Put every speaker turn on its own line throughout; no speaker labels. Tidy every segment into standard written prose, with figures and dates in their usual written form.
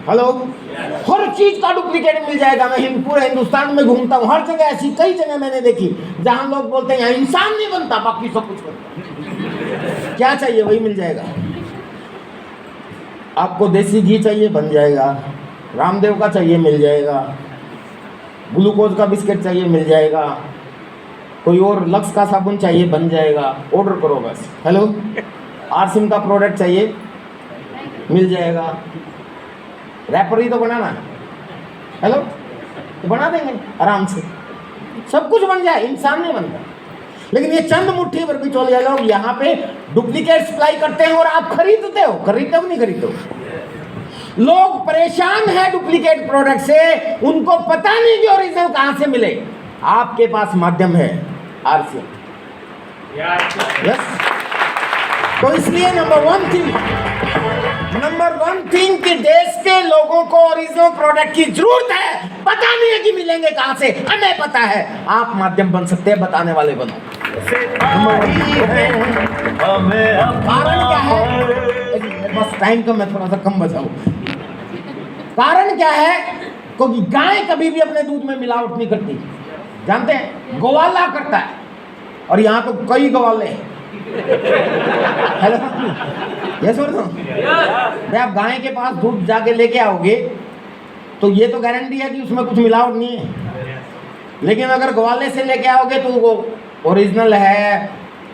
Hello, हर चीज का duplicate मिल जाएगा। मैं पूरे हिंदुस्तान में घूमता हूँ, हर जगह ऐसी कई जगह मैंने देखी जहां लोग बोलते हैं यहाँ इंसान नहीं बनता, बाकी सब कुछ बनता। क्या चाहिए वही मिल जाएगा। आपको देसी घी चाहिए बन जाएगा, रामदेव का चाहिए मिल जाएगा, ग्लूकोज का बिस्किट चाहिए मिल जाएगा, कोई और लक्स का साबुन चाहिए बन जाएगा, ऑर्डर करो बस। हेलो, आरसिम का प्रोडक्ट चाहिए मिल जाएगा, रैपर ही तो बनाना है। हेलो, तो बना देंगे आराम से, सब कुछ बन जाए, इंसान नहीं बनता। लेकिन ये चंद मुट्ठी भर बिचौलिया लोग यहाँ पे डुप्लीकेट सप्लाई करते हैं और आप खरीदते हो। खरीदते हो नहीं खरीदते हो? लोग परेशान हैं डुप्लीकेट प्रोडक्ट से, उनको पता नहीं कि ओरिजिनल कहाँ से मिले। आपके पास माध्यम है आरसी। यस, तो इसलिए नंबर वन थिंग कि देश के लोगों को ओरिजिनल प्रोडक्ट की जरूरत है। पता नहीं है कि मिलेंगे कहां से, हमें पता है। आप माध्यम बन सकते हैं, बताने वाले बनो। कारण क्या है? बस टाइम का मैं थोड़ा सा कम बचाऊं। कारण क्या है? क्योंकि गाय कभी भी अपने दूध में मिलावट नहीं करती, जानते हैं? गवाला करता है, और यहाँ तो कई गवाले हैं। हेलो, ये सुन लो, आप गाय के पास दूध जाके लेके आओगे तो ये तो गारंटी है कि उसमें कुछ मिलावट नहीं है। लेकिन अगर ग्वाले से लेके आओगे तो वो ओरिजिनल है,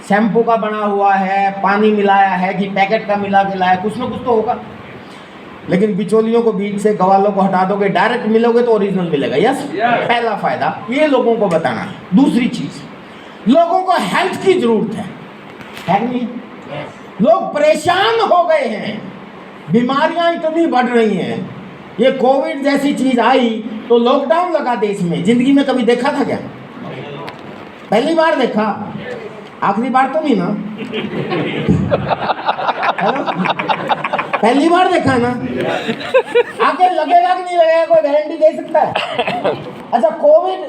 शैम्पू का बना हुआ है, पानी मिलाया है कि पैकेट का मिला के लाया, कुछ ना कुछ तो होगा। लेकिन बिचौलियों को बीच से, गवालों को हटा दोगे, डायरेक्ट मिलोगे तो ओरिजिनल मिलेगा। यस, पहला फायदा ये लोगों को बताना है। दूसरी चीज, लोगों को हेल्थ की जरूरत है नहीं? लोग परेशान हो गए हैं, बीमारियां इतनी बढ़ रही हैं। ये कोविड जैसी चीज आई तो लॉकडाउन लगा देश में। जिंदगी में कभी देखा था क्या? पहली बार देखा, आखिरी बार तो नहीं ना? हेलो, पहली बार देखा ना? आगे लगेगा कि नहीं लगेगा, कोई गारंटी दे सकता है? अच्छा, कोविड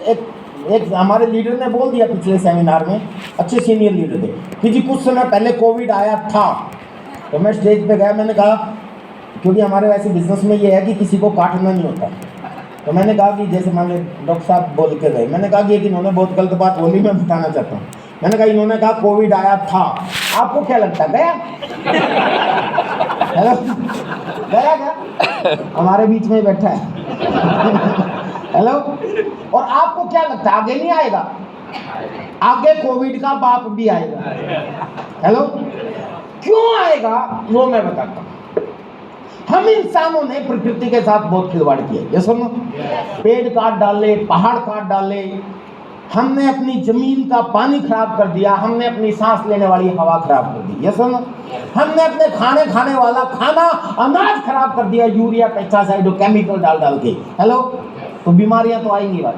एक हमारे लीडर ने बोल दिया पिछले सेमिनार में, अच्छे सीनियर लीडर थे, कि जी कुछ समय पहले कोविड आया था। तो मैं स्टेज पे गया, मैंने कहा, क्योंकि हमारे वैसे बिजनेस में ये है कि किसी को काटना नहीं होता। तो मैंने कहा कि जैसे मान लो डॉक्टर साहब बोल के गए, मैंने कहा कि इन्होंने बहुत गलत बात बोली, मैं बताना चाहता हूँ। मैंने कहा इन्होंने कहा कोविड आया था, आपको क्या लगता है गया? हेलो, गया क्या? हमारे बीच में बैठा है। हेलो, और आपको क्या लगता है आगे नहीं आएगा? आगे कोविड का बाप भी आएगा। हेलो, क्यों आएगा वो मैं बताता हूँ। हम इंसानों ने प्रकृति के साथ बहुत खिलवाड़ किया। ये सुनो, पेड़ काट डाले, पहाड़ काट डाले, हमने अपनी जमीन का पानी खराब कर दिया, हमने अपनी सांस लेने वाली हवा खराब कर दी। ये सुनो, हमने अपने खाने वाला खाना, अनाज खराब कर दिया, यूरिया, पेस्टिसाइड और केमिकल डाल डाल के। हेलो, तो बीमारियां तो आएंगी भाई।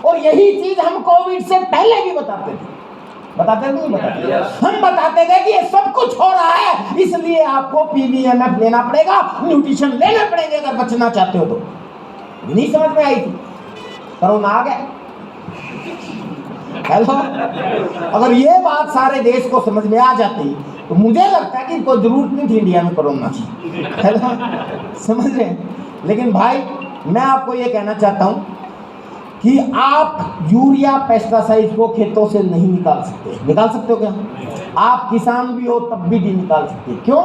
और यही चीज हम कोविड से पहले भी बताते थे। नहीं बताते? हम बताते थे कि ये सब कुछ हो रहा है, इसलिए आपको पीवीएमएफ लेना पड़ेगा, न्यूट्रिशन लेना पड़ेगा अगर बचना चाहते हो तो। नहीं समझ में आई थी? कोरोना आ गया। हेलो, अगर ये बात सारे देश को समझ में आ जाती तो मुझे लगता है कि कोई जरूरत नहीं थी इंडिया में कोरोना की। हेलो, समझ रहे? लेकिन भाई मैं आपको ये कहना चाहता हूं कि आप यूरिया, पेस्टिसाइड को खेतों से नहीं निकाल सकते। निकाल सकते हो क्या? आप किसान भी हो तब भी नहीं निकाल सकते। क्यों?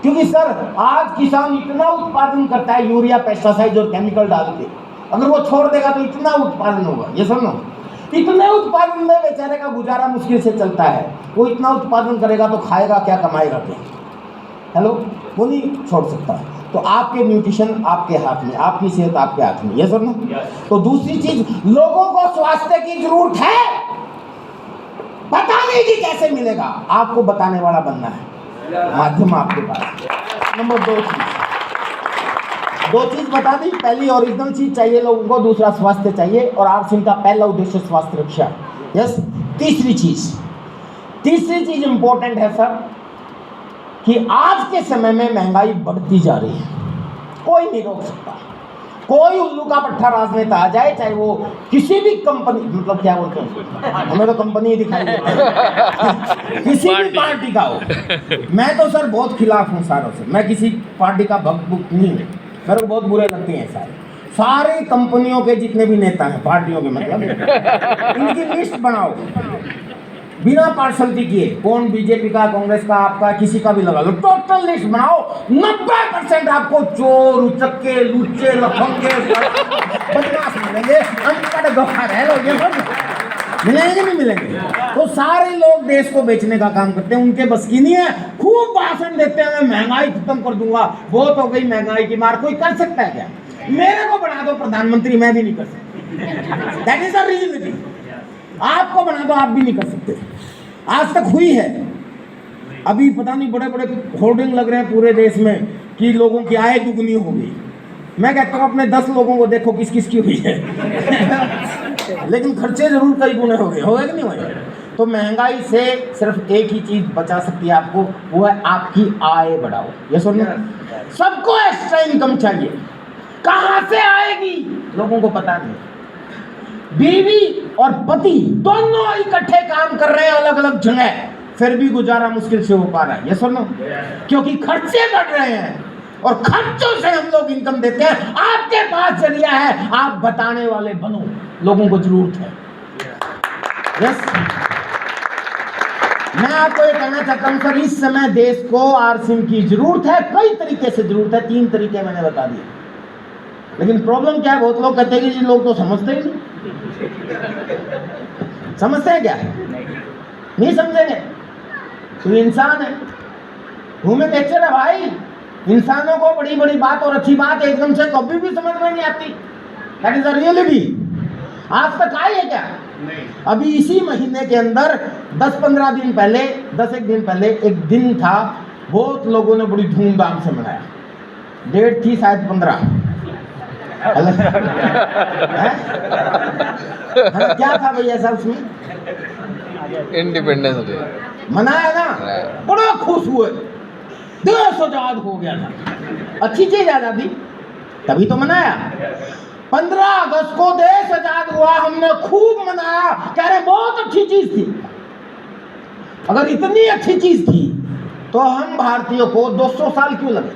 क्योंकि सर आज किसान इतना उत्पादन करता है यूरिया, पेस्टिसाइड और केमिकल डाल के, अगर वो छोड़ देगा तो इतना उत्पादन होगा। ये सुनो, इतने उत्पादन में बेचारे का गुजारा मुश्किल से चलता है। वो इतना उत्पादन करेगा तो खाएगा क्या, कमाएगा क्या? हेलो, वो नहीं छोड़ सकता। तो आपके न्यूट्रिशन आपके हाथ में, आपकी सेहत आपके हाथ में। ये सुनो, तो दूसरी चीज, लोगों को स्वास्थ्य की जरूरत है, पता नहीं कि कैसे मिलेगा, आपको बताने वाला बनना है, माध्यम आपके पास। नंबर दो चीज बता दी। पहली ओरिजिनल चीज चाहिए लोगों को, दूसरा स्वास्थ्य चाहिए, और आरसिम का पहला उद्देश्य स्वास्थ्य रक्षा। यस, तीसरी चीज इंपॉर्टेंट है सर, कि आज के समय में महंगाई बढ़ती जा रही है, कोई नहीं रोक सकता। कोई उल्लू का पट्टा राजनेता आ जाए, चाहे वो किसी भी कंपनी, मतलब क्या बोलते हैं, हमें तो कंपनी ही दिखाई देती है, किसी भी पार्टी का हो। मैं तो सर बहुत खिलाफ हूँ सारों से, मैं किसी पार्टी का भक्त नहीं हूँ। मेरे को बहुत बुरे लगते हैं सारी कंपनियों के जितने भी नेता हैं, पार्टियों के मतलब, इनकी लिस्ट बनाओ बिना पार्शलिटी किए, कौन बीजेपी का, कांग्रेस का, आपका, किसी का भी लगा लो, टोटल लिस्ट बनाओ। 90% आपको चोर, उचक्के, लुच्चे, लफंगे, बदमाश मिलेंगे, अनपढ़ गवार है लोग, मिलेंगे नहीं मिलेंगे। तो सारे लोग देश को बेचने का काम करते हैं, उनके बस की नहीं है। खूब भाषण देते हैं, मैं महंगाई खत्म कर दूंगा, बहुत हो गई महंगाई की मार। कोई कर सकता है क्या? मेरे को बना दो प्रधानमंत्री, मैं भी नहीं कर सकता। That is the reality. आपको बना दो, आप भी नहीं कर सकते। आज तक हुई है, अभी पता नहीं बड़े बड़े होर्डिंग लग रहे हैं पूरे देश में कि लोगों की आय दुगनी हो गई। मैं कहता हूँ अपने 10 लोगों को देखो किस किस की हुई है लेकिन खर्चे जरूर कई गुने हो गए कि नहीं हुए? तो महंगाई से सिर्फ एक ही चीज बचा सकती है आपको, वो है आपकी आय बढ़ाओ। ये सुन, सबको एक्स्ट्रा इनकम चाहिए। कहां से आएगी लोगों को पता नहीं। बीवी और पति दोनों इकट्ठे काम कर रहे हैं अलग अलग जगह, फिर भी गुजारा मुश्किल से हो पा रहा है। ये सुनो, क्योंकि खर्चे बढ़ रहे हैं और खर्चों से हम लोग इनकम देते हैं। आपके पास जरिया है, आप बताने वाले बनो, लोगों को जरूरत है। यस, मैं आपको ये कहना चाहता हूं सर, इस समय देश को आरसीएम की जरूरत है, कई तरीके से जरूरत है। 3 तरीके मैंने बता दिए, लेकिन प्रॉब्लम क्या है, बहुत लोग कहते हैं कि लोग तो समझते ही नहीं। समझते हैं क्या? नहीं समझेंगे तो इंसान है, ह्यूमन नेचर है भाई। इंसानों को बड़ी बड़ी बात और अच्छी बात एकदम से कभी भी समझ में नहीं आती। That is the reality. आज तक आई है क्या? नहीं। अभी इसी महीने के अंदर 10-15 दिन पहले, 10 दिन पहले एक दिन था, बहुत लोगों ने बड़ी धूमधाम से मनाया। डेट थी शायद 15। क्या था भैया ऐसा उसमें?
इंडिपेंडेंस डे
मनाया ना, बड़ा खुश हुए, देश आजाद हो गया था। अच्छी चीज आजादी, तभी तो मनाया। 15 अगस्त को देश आजाद हुआ, हमने खूब मनाया, कह रहे बहुत अच्छी चीज थी। अगर इतनी अच्छी चीज थी तो हम भारतीयों को 200 साल क्यों लगे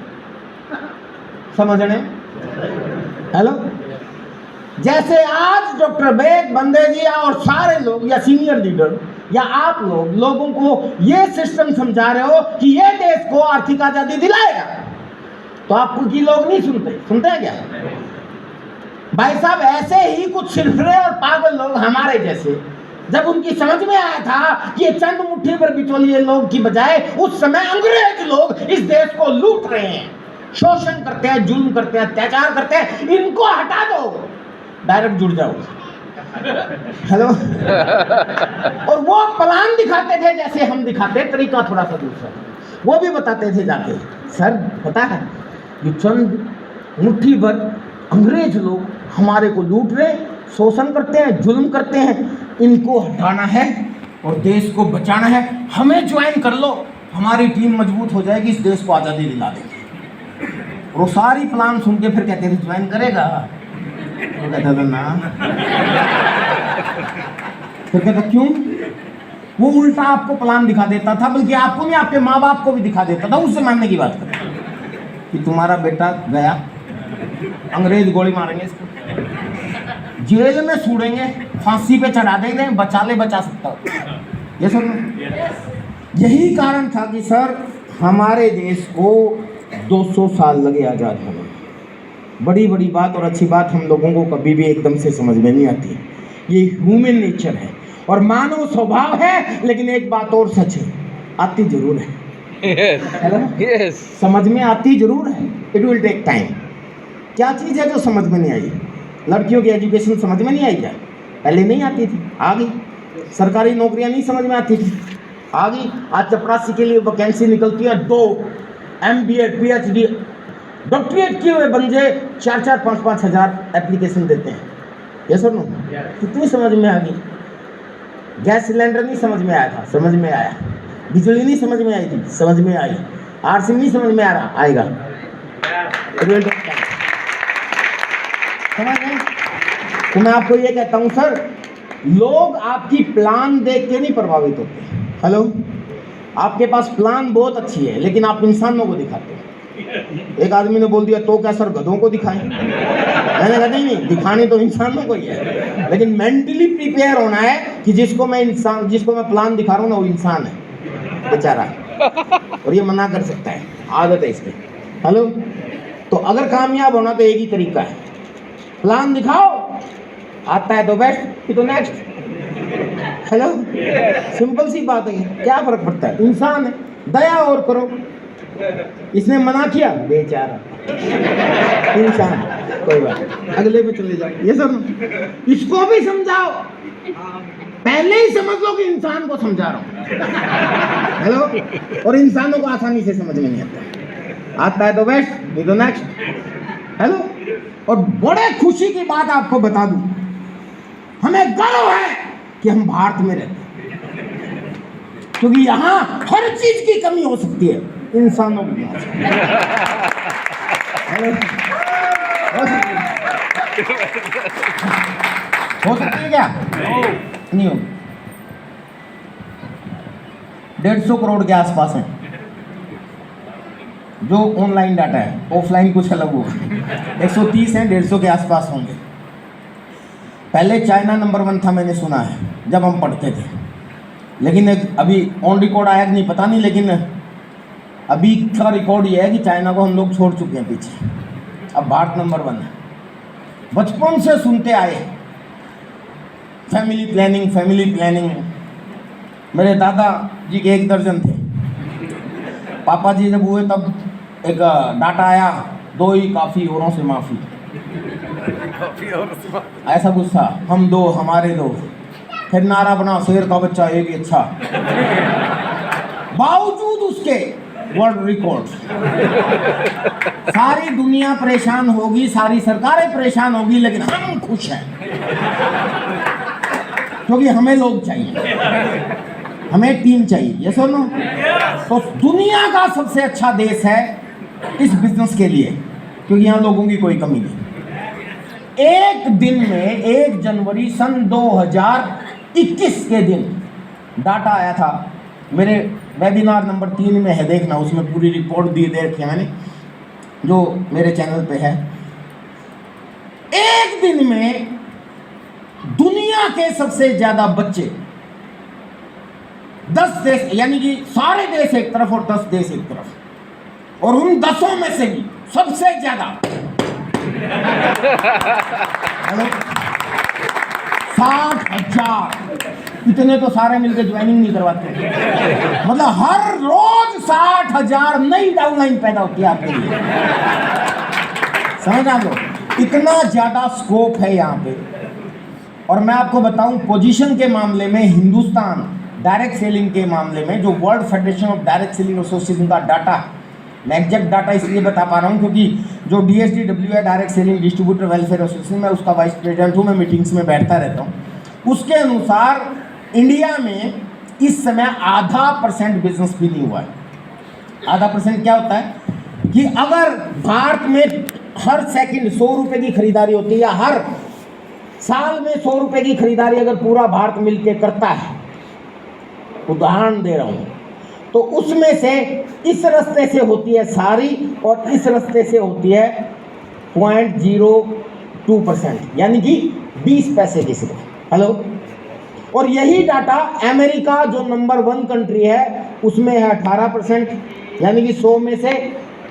समझने? हेलो, जैसे आज डॉक्टर बेग, बंदे जी और सारे लोग या सीनियर लीडर या आप लोग लोगों को ये सिस्टम समझा रहे हो कि ये देश को आर्थिक आजादी दिलाएगा, तो आपको की लोग नहीं सुनते हैं क्या? भाई साहब, ऐसे ही कुछ सिरफिरे और पागल लोग हमारे जैसे, जब उनकी समझ में आया था कि ये चंद मुट्ठी पर बिचौलिए लोग की बजाय उस समय अंग्रेज लोग इस देश को लूट रहे हैं, शोषण करते हैं, जुल्म करते हैं, अत्याचार करते हैं, इनको हटा दो, डायरेक्ट जुड़ जाओ। हेलो और वो प्लान दिखाते थे जैसे हम दिखाते, तरीका थोड़ा सा दूसरा। वो भी बताते थे जाके, सर पता है ये चंद मुट्ठी भर अंग्रेज लोग हमारे को लूट रहे, शोषण करते हैं, जुल्म करते हैं, इनको हटाना है और देश को बचाना है, हमें ज्वाइन कर लो, हमारी टीम मजबूत हो जाएगी, इस देश को आज़ादी दिला देगी। वो सारी प्लान सुन के फिर कहते थे ज्वाइन करेगा? तो कहता था ना। फिर कहता क्यों? वो उल्टा आपको प्लान दिखा देता था, बल्कि आपको नहीं, आपके माँ बाप को भी दिखा देता था। उससे मानने की बात करता कि तुम्हारा बेटा गया, अंग्रेज गोली मारेंगे इसको, जेल में सूड़ेंगे, फांसी पे चढ़ा देंगे, बचा सकता। ये सुनो, यही कारण था कि सर हमारे देश को 200 साल लगे आजाद होने। बड़ी बड़ी बात और अच्छी बात हम लोगों को कभी भी एकदम से समझ में नहीं आती। ये ह्यूमन नेचर है और मानव स्वभाव है। लेकिन एक बात और सच है, आती जरूर है।
yes.
समझ में आती जरूर है, इट विल टेक टाइम। क्या चीज़ है जो समझ में नहीं आई? लड़कियों की एजुकेशन समझ में नहीं आई क्या? पहले नहीं आती थी, आ गई। सरकारी नौकरियां नहीं समझ में आती थी, आ गई। आज चपरासी के लिए वैकेंसी निकलती है, 2 MBA PhD डॉक्टरेट किए हुए बंदे 4-4, 5-5 हज़ार एप्लीकेशन देते हैं। ये सुनो, कितनी समझ में आ गई? गैस सिलेंडर नहीं समझ में आया था, समझ में आया। बिजली नहीं समझ में आई थी, समझ में आई। आरसीएम नहीं समझ में आ रहा, आएगा। समझ में? तो मैं आपको ये कहता हूँ सर, लोग आपकी प्लान देख के नहीं प्रभावित होते। हेलो, आपके पास प्लान बहुत अच्छी है, लेकिन आप इंसानों को दिखाते हो। एक आदमी ने बोल दिया तो क्या सर गधों को दिखाएं? मैंने कहा नहीं, दिखाने तो इंसानों को ही है, लेकिन मेंटली प्रिपेयर होना है कि जिसको मैं प्लान दिखा रहा हूँ ना वो इंसान है बेचारा, और ये मना कर सकता है, आदत है इसकी। हेलो, तो अगर कामयाब होना तो एक ही तरीका है, प्लान दिखाओ, आता है तो बेस्ट, तो नेक्स्ट। हेलो, सिंपल सी बात है, क्या फर्क पड़ता है, इंसान है, दया और करो। इसने मना किया, बेचारा इंसान, कोई बात नहीं, अगले पे चले जाओ। ये सब इसको भी समझाओ, पहले ही समझ लो कि इंसान को समझा रहा हूं। हेलो, और इंसानों को आसानी से समझ में नहीं आता है तो बेस्ट, नहीं तो नेक्स्ट। हेलो, और बड़े खुशी की बात आपको बता दूं, हमें गर्व है कि हम भारत में रहते हैं, क्योंकि यहां हर चीज की कमी हो सकती है, इंसानों की हो सकती है क्या? नहीं होगी। 150 करोड़ के आसपास है जो ऑनलाइन डाटा है, ऑफलाइन कुछ अलग होगा। 130 हैं, 150 के आसपास होंगे। पहले चाइना नंबर 1 था, मैंने सुना है जब हम पढ़ते थे, लेकिन अभी ऑन रिकॉर्ड आया कि नहीं पता नहीं, लेकिन अभी का रिकॉर्ड ये है कि चाइना को हम लोग छोड़ चुके हैं पीछे, अब भारत नंबर 1 है। बचपन से सुनते आए फैमिली प्लानिंग। मेरे दादा जी के 1 दर्जन थे, पापा जी जब हुए तब एक डाटा आया, 2 ही काफ़ी, औरों से माफ़ी। ऐसा गुस्सा, हम 2 हमारे 2, फिर नारा बना, शेर का बच्चा एक ही अच्छा। बावजूद उसके वर्ल्ड रिकॉर्ड। सारी दुनिया परेशान होगी, सारी सरकारें परेशान होगी, लेकिन हम खुश हैं क्योंकि हमें लोग चाहिए, हमें टीम चाहिए। ये सुनो, तो दुनिया का सबसे अच्छा देश है इस बिजनेस के लिए, क्योंकि यहाँ लोगों की कोई कमी नहीं। एक दिन में 1 जनवरी सन 2021 के दिन डाटा आया था, मेरे वेबिनार नंबर 3 में है, देखना, उसमें पूरी रिपोर्ट दे रखी है मैंने, जो मेरे चैनल पे है। एक दिन में दुनिया के सबसे ज्यादा बच्चे 10 देश, यानी कि सारे देश एक तरफ और 10 देश एक तरफ, और उन 10 में से भी सबसे ज्यादा 60,000, इतने तो सारे मिलकर ज्वाइनिंग नहीं करवाते, मतलब हर रोज 60,000 नई डाउनलाइन पैदा होती है आपके लिए, समझ आ लो, इतना ज्यादा स्कोप है यहाँ पे। और मैं आपको बताऊं, पोजीशन के मामले में हिंदुस्तान डायरेक्ट सेलिंग के मामले में, जो world federation of direct selling association का डाटा, मैं एग्जैक्ट डाटा इसलिए बता पा रहा हूँ क्योंकि जो DSDW है, direct selling distributor welfare association, मैं उसका वाइस प्रेसिडेंट हूँ, मैं मीटिंग्स में बैठता रहता हूँ। उसके अनुसार इंडिया में इस समय 0.5% बिजनेस भी नहीं हुआ है। 0.5% क्या होता है कि अगर भारत में हर सेकंड 100 रुपये की खरीदारी होती है, या हर साल में 100 रुपये की खरीदारी अगर पूरा भारत मिलके करता है, उदाहरण दे रहा हूँ, तो उसमें से इस रास्ते से होती है सारी, और इस रास्ते से होती है 0.02%, यानी कि 20 पैसे की सिर्फ। हेलो, और यही डाटा अमेरिका जो नंबर 1 कंट्री है उसमें है 18%, यानी कि 100 में से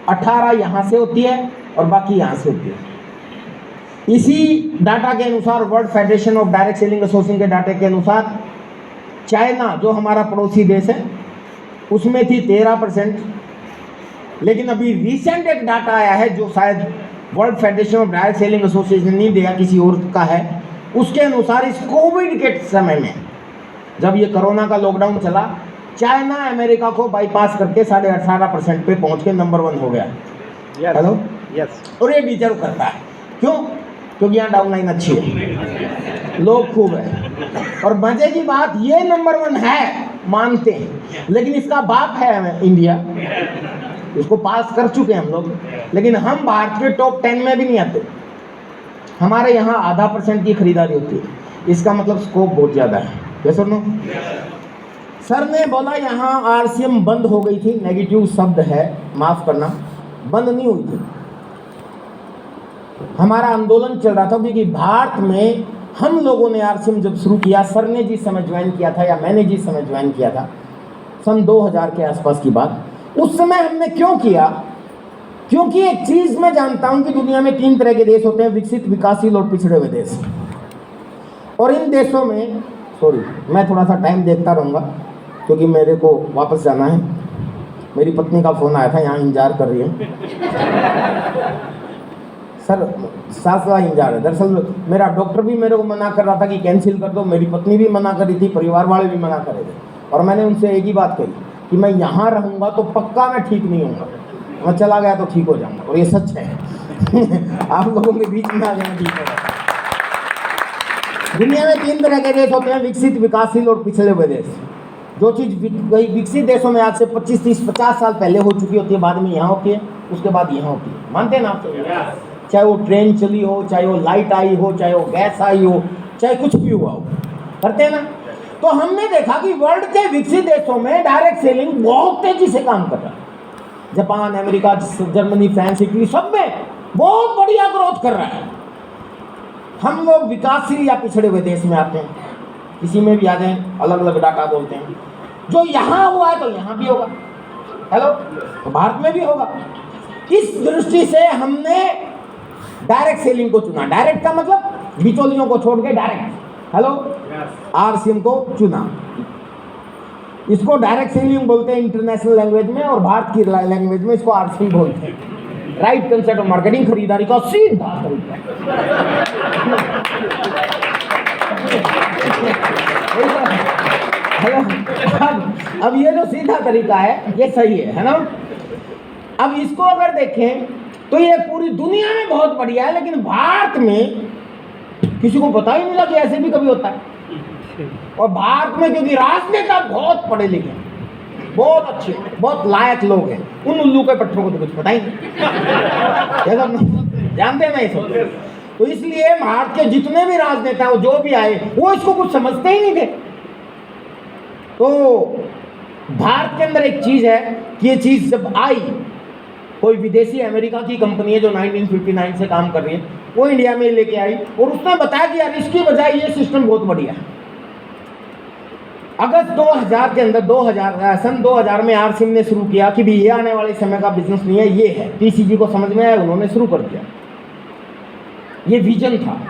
18 यहाँ से होती है और बाकी यहाँ से होती है। इसी डाटा के अनुसार, world federation of direct selling association के डाटा के अनुसार, चाइना जो हमारा पड़ोसी देश है उसमें थी 13%, लेकिन अभी रिसेंट एक डाटा आया है जो शायद world federation of direct selling association नहीं दिया, किसी और का है, उसके अनुसार इस कोविड के समय में, जब ये कोरोना का लॉकडाउन चला, चाइना अमेरिका को बाईपास करके 18.5% पे पहुंच के नंबर 1 हो गया। हेलो, यस, और ये डिजर्व करता है। क्यों? क्योंकि यहाँ डाउनलाइन अच्छी है, लोग खूब है, और मजे की बात, ये नंबर 1 है मानते हैं, लेकिन इसका बाप है इंडिया, इसको पास कर चुके हैं हम लोग, लेकिन हम भारत के टॉप 10 में भी नहीं आते। हमारे यहाँ 0.5% की खरीदारी होती है, इसका मतलब स्कोप बहुत ज़्यादा है। ये सुनो, सर ने बोला यहाँ RCM बंद हो गई थी, नेगेटिव शब्द है, माफ़ करना, बंद नहीं हुई थी। हमारा आंदोलन चल रहा था क्योंकि भारत में हम लोगों ने आरसीएम जब शुरू किया, सर ने जिस समय ज्वाइन किया था या मैंने जिस समय ज्वाइन किया था, सन 2000 के आसपास की बात, उस समय हमने क्यों किया? क्योंकि एक चीज मैं जानता हूं कि दुनिया में 3 तरह के देश होते हैं, विकसित, विकासशील और पिछड़े हुए देश। और इन देशों में मैं थोड़ा सा टाइम देखता रहूँगा क्योंकि मेरे को वापस जाना है। मेरी पत्नी का फ़ोन आया था, यहाँ इंतजार कर रही है। सर सास वाला इंतजार है। दरअसल मेरा डॉक्टर भी मेरे को मना कर रहा था कि कैंसिल कर दो, मेरी पत्नी भी मना कर रही थी, परिवार वाले भी मना कर रहे थे। और मैंने उनसे एक ही बात कही कि मैं यहाँ रहूँगा तो पक्का मैं ठीक नहीं होऊंगा, मैं चला गया तो ठीक हो जाऊँगा। और ये सच है। आप लोगों के बीच में आ जाना ठीक है। दुनिया में 3 तरह के देश होते हैं, विकसित, विकासशील और पिछड़े हुए देश। जो चीज़ विकसित देशों में आज से 25, 30, 50 साल पहले हो चुकी होती है, बाद में यहाँ होती है, उसके बाद यहाँ होती है। मानते हैं ना आप? चाहे वो ट्रेन चली हो, चाहे वो लाइट आई हो, चाहे वो गैस आई हो, चाहे कुछ भी हुआ हो, करते हैं ना। तो हमने देखा कि वर्ल्ड के विकसित देशों में डायरेक्ट सेलिंग बहुत तेजी से काम कर रहा है। Japan, America, Germany, France, Italy, सब में बहुत बढ़िया ग्रोथ कर रहा है। हम लोग विकासशील या पिछड़े हुए देश में आते हैं, किसी में भी आ जाए, अलग अलग डाटा बोलते हैं। जो यहाँ हुआ है तो यहाँ भी होगा, हेलो, तो भारत में भी होगा। इस दृष्टि से हमने डायरेक्ट सेलिंग को चुना। डायरेक्ट का मतलब बिचौलियों को छोड़ के डायरेक्ट, हेलो, आरसीएम को चुना। इसको डायरेक्ट सेलिंग बोलते हैं इंटरनेशनल लैंग्वेज में, और भारत की लैंग्वेज में इसको आरसीएम बोलते हैं। राइट कंसेप्ट ऑफ मार्केटिंग, खरीदारी का सीधा तरीका। अब ये जो सीधा तरीका है ये सही है ना। अब इसको अगर देखें तो ये पूरी दुनिया में बहुत बढ़िया है, लेकिन भारत में किसी को पता ही नहीं लगा कि ऐसे भी कभी होता है। और भारत में क्योंकि राजनेता बहुत पढ़े लिखे, बहुत अच्छे, बहुत लायक लोग हैं, उन उल्लू के पट्टों को तो कुछ पता ही नहीं, जानते हैं ना इसे। तो इसलिए भारत के जितने भी राजनेता हो, जो भी आए, वो इसको कुछ समझते ही नहीं थे। तो भारत के अंदर एक चीज है कि ये चीज जब आई, कोई विदेशी अमेरिका की कंपनी है जो 1959 से काम कर रही है, वो इंडिया में लेके आई और उसने बताया कि यार इसकी बजाय ये सिस्टम बहुत बढ़िया है। अगस्त 2000 के अंदर सन 2000 में आरसीएम ने शुरू किया कि भी ये आने वाले समय का बिजनेस नहीं है, ये है। पीसीजी को समझ में आया, उन्होंने शुरू कर दिया। ये विजन था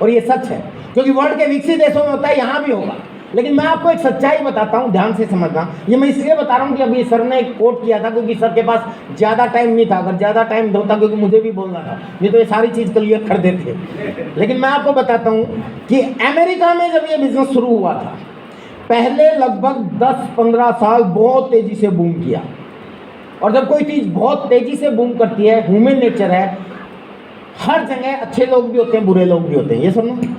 और ये सच है, क्योंकि वर्ल्ड के विकसित देशों में होता है, यहाँ भी होगा। लेकिन मैं आपको एक सच्चाई बताता हूँ, ध्यान से समझना। ये मैं इसलिए बता रहा हूँ कि अभी सर ने एक कोट किया था, क्योंकि सर के पास ज़्यादा टाइम नहीं था। अगर ज़्यादा टाइम होता, क्योंकि मुझे भी बोलना था, नहीं तो ये सारी चीज़ क्लियर कर देते। लेकिन मैं आपको बताता हूँ कि अमेरिका में जब ये बिजनेस शुरू हुआ था, पहले लगभग 10-15 साल बहुत तेज़ी से बूम किया। और जब कोई चीज़ बहुत तेज़ी से बूम करती है, ह्यूमन नेचर है, हर जगह अच्छे लोग भी होते हैं, बुरे लोग भी होते हैं, ये समझो।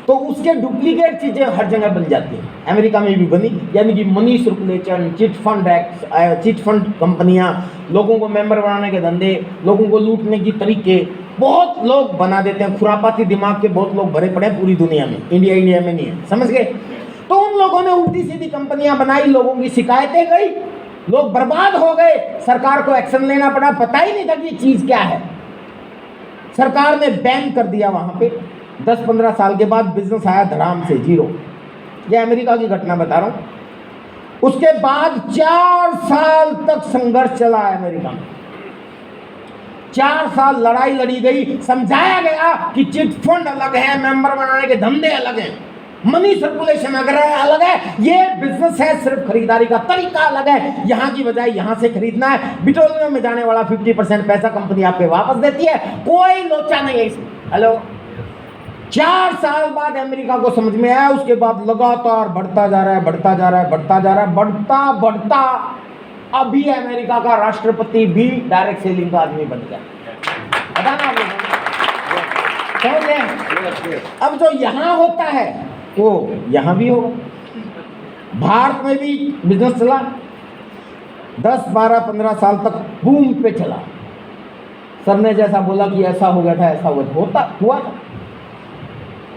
तो उसके डुप्लीकेट चीज़ें हर जगह बन जाती हैं। अमेरिका में भी बनी, यानी कि money circulation, chit fund act, chit fund कंपनियां, लोगों को मेंबर बनाने के धंधे, लोगों को लूटने की तरीके बहुत लोग बना देते हैं। खुरापाती दिमाग के बहुत लोग भरे पड़े पूरी दुनिया में, इंडिया में नहीं है, समझ गए। तो उन लोगों ने उल्टी सीधी कंपनियां बनाई, लोगों की शिकायतें गई, लोग बर्बाद हो गए, सरकार को एक्शन लेना पड़ा। पता ही नहीं था कि ये चीज़ क्या है, सरकार ने बैन कर दिया वहाँ पे। 10-15 साल के बाद बिजनेस आया धड़ाम से, जीरो। ये अमेरिका की घटना बता रहा हूँ। उसके बाद 4 साल तक संघर्ष चला है अमेरिका में। 4 साल लड़ाई लड़ी गई, समझाया गया कि चिट फंड अलग है, मेंबर बनाने के धंधे अलग हैं, मनी सर्कुलेशन अगर अलग है, ये बिजनेस है, सिर्फ खरीदारी का तरीका अलग है। यहाँ की बजाय यहाँ से खरीदना है, बिटोलियम में जाने वाला 50% पैसा कंपनी आपको वापस देती है, कोई लोचा नहीं है इसमें। हेलो, 4 साल बाद अमेरिका को समझ में आया। उसके बाद लगातार बढ़ता जा रहा है, बढ़ता जा रहा है, बढ़ता जा रहा है, बढ़ता बढ़ता अभी अमेरिका का राष्ट्रपति भी डायरेक्ट सेलिंग का आदमी बन गया। पता ना आप लोगों को, समझ रहे? अब जो यहाँ होता है वो यहाँ भी होगा। भारत में भी बिजनेस चला 10, 12, 15 साल तक बूम पे चला। सर ने जैसा बोला कि ऐसा हो गया था, ऐसा हुआ था।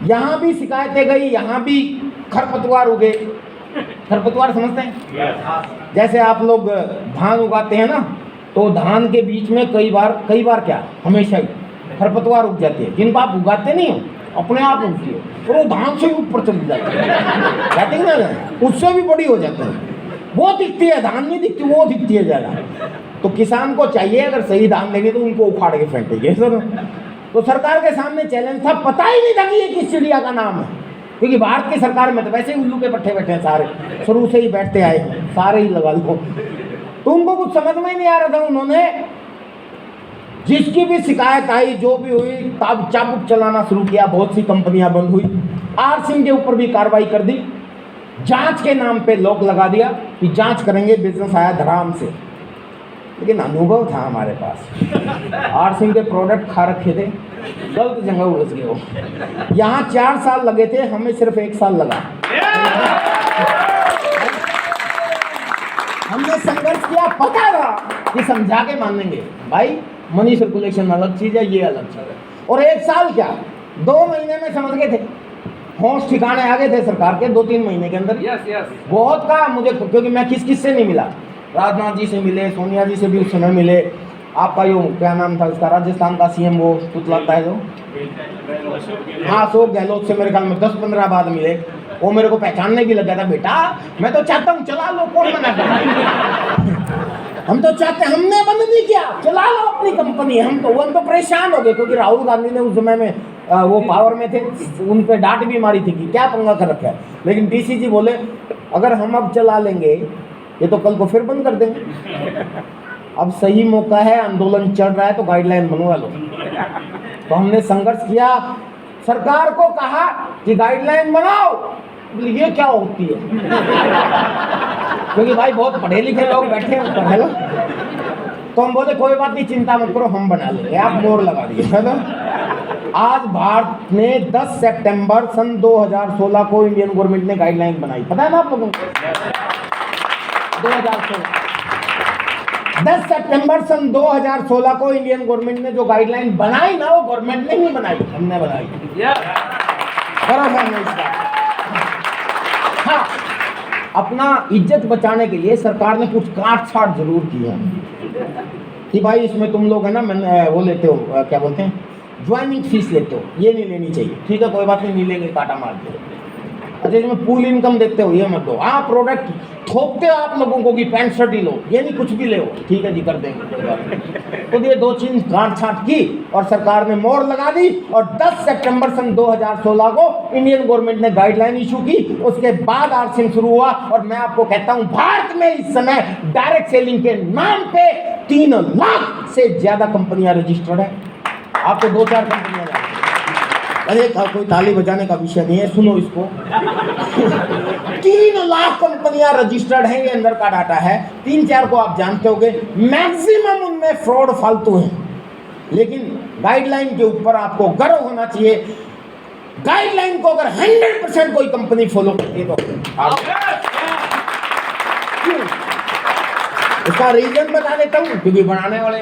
यहाँ भी शिकायतें गई, यहाँ भी खरपतवार उगे। खरपतवार समझते हैं? जैसे आप लोग धान उगाते हैं ना, तो धान के बीच में कई बार क्या हमेशा ही खरपतवार उग जाती है, जिनको आप उगाते नहीं हो, अपने आप उगती है और वो धान से भी ऊपर चली जाती है, जाती है ना, उससे भी बड़ी हो जाती है। वो दिखती है, धान नहीं दिखती, वो दिखती है ज़्यादा। तो किसान को चाहिए अगर सही धान लेंगे तो उनको उखाड़ के फेंटेंगे सर। तो सरकार के सामने चैलेंज था, पता ही नहीं था कि ये किस चिड़िया का नाम है, क्योंकि भारत की सरकार में तो वैसे ही उल्लू के पट्टे बैठे हैं सारे, शुरू से ही बैठते आए हैं, सारे ही लगा लो। तो उनको कुछ समझ में ही नहीं आ रहा था। उन्होंने जिसकी भी शिकायत आई, जो भी हुई, तब चाबुक चलाना शुरू किया, बहुत सी कंपनियां बंद हुई। आर सिंह के ऊपर भी कार्रवाई कर दी, जांच के नाम पे लॉक लगा दिया कि जांच करेंगे, बिजनेस आया धराम से। लेकिन अनुभव था हमारे पास, आर सिंह के प्रोडक्ट खा रखे थे, गलत जगह उलझ गए वो। यहाँ 4 साल लगे थे, हमें सिर्फ 1 साल लगा। हमने संघर्ष किया, पता था कि समझा के मानेंगे भाई, मनी सर्कुलेशन अलग चीज है, ये अलग चीज है। और 1 साल क्या 2 महीने में समझ गए थे, होश ठिकाने आ गए थे सरकार के 2-3 महीने के अंदर। बहुत कहा मुझे, क्योंकि मैं किस से नहीं मिला, राजनाथ जी से मिले, सोनिया जी से भी उस समय मिले, आपका यो क्या नाम था उसका, राजस्थान का सीएम वो तुतलाता है जो, हाँ अशोक गहलोत से मेरे ख्याल में 10-15 बाद मिले। वो मेरे को पहचानने भी लग गया था, बेटा मैं तो चाहता हूँ चला लो, कौन मना कर हम तो चाहते, हमने बंद नहीं किया, चला लो अपनी कंपनी। हम तो परेशान हो गए, क्योंकि राहुल गांधी ने उस समय में वो पावर में थे, उन पे डांट भी मारी थी कि क्या पंगा कर रखा है। लेकिन डीसी जी बोले अगर हम अब चला लेंगे ये तो कल को फिर बंद कर देंगे, अब सही मौका है, आंदोलन चल रहा है तो गाइडलाइन बनवा लो। तो हमने संघर्ष किया, सरकार को कहा कि गाइडलाइन बनाओ, ये क्या होती है क्योंकि भाई बहुत पढ़े लिखे लोग बैठे हैं ऊपर, है ना। तो हम बोले कोई बात नहीं, चिंता मत करो, हम बना लेंगे, आप मोहर लगा दिए, है ना। आज भारत ने 10 सितंबर सन 2016 को इंडियन गवर्नमेंट ने गाइडलाइन बनाई, पता है ना आप लोगों को, 2016 10 सितंबर सन 2016 को इंडियन गवर्नमेंट ने जो गाइडलाइन बनाई ना, वो गवर्नमेंट ने नहीं बनाई, हमने बनाई। हाँ, अपना इज्जत बचाने के लिए सरकार ने कुछ काट छाट जरूर की है कि भाई इसमें तुम लोग है ना, मैंने वो लेते हो, क्या बोलते हैं, ज्वाइनिंग फीस लेते हो, ये नहीं लेनी चाहिए, ठीक है कोई बात नहीं लेंगे, काटा मार दो। अच्छा इसमें पूल इनकम देते हो, ये मत दो। हाँ प्रोडक्ट थोपते हो आप लोगों को कि पैंट शर्ट ही लो, ये नहीं कुछ भी ले, ठीक है जी कर देंगे, कोई बात नहीं। तो ये 2 चीज काट छाट की और सरकार ने मोहर लगा दी, और 10 सितंबर सन 2016 को इंडियन गवर्नमेंट ने गाइडलाइन इशू की। उसके बाद आरसीएम शुरू हुआ, और मैं आपको कहता हूं भारत में इस समय डायरेक्ट सेलिंग के नाम पे 3 लाख से ज्यादा कंपनियां रजिस्टर्ड है। आपको 2-4 कंपनियां, अरे कोई ताली बजाने का विषय नहीं है, सुनो इसको 3 लाख कंपनियां रजिस्टर्ड हैं, ये अंदर का डाटा है। 3-4 को आप जानते होंगे, मैक्सिमम उनमें फ्रॉड फालतू है। लेकिन गाइडलाइन के ऊपर आपको गर्व होना चाहिए, गाइडलाइन को अगर 100% कोई कंपनी फॉलो करती है तो क्यों, इसका रीजन बता देता हूँ, क्योंकि बनाने वाले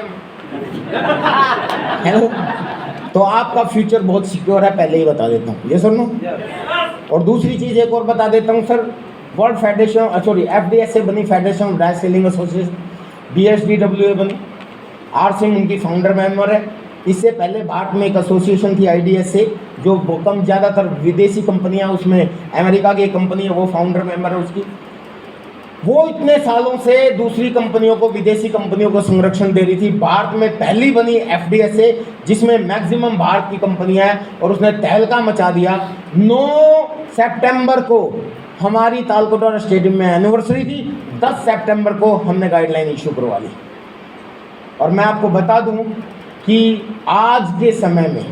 हेलो, तो आपका फ्यूचर बहुत सिक्योर है, पहले ही बता देता हूँ, ये सुनो। और दूसरी चीज़ एक और बता देता हूँ sir, world federation sorry FDS से बनी फेडरेशन डायरेक्ट सेलिंग एसोसिएशन, बीएसडीडब्ल्यूए बनी, आरसिंह उनकी फाउंडर मेंबर है। इससे पहले भारत में एक एसोसिएशन थी आईडीएस से, जो कम ज़्यादातर विदेशी कंपनियाँ, उसमें अमेरिका की एक कंपनी है वो फाउंडर मेंबर है उसकी। वो इतने सालों से दूसरी कंपनियों को, विदेशी कंपनियों को संरक्षण दे रही थी। भारत में पहली बनी एफडीएसए, जिसमें मैक्सिमम भारत की कंपनियां हैं, और उसने तहलका मचा दिया। 9 सितंबर को हमारी तालकोटरा स्टेडियम में एनिवर्सरी थी, 10 सितंबर को हमने गाइडलाइन इशू करवा ली। और मैं आपको बता दूं कि आज के समय में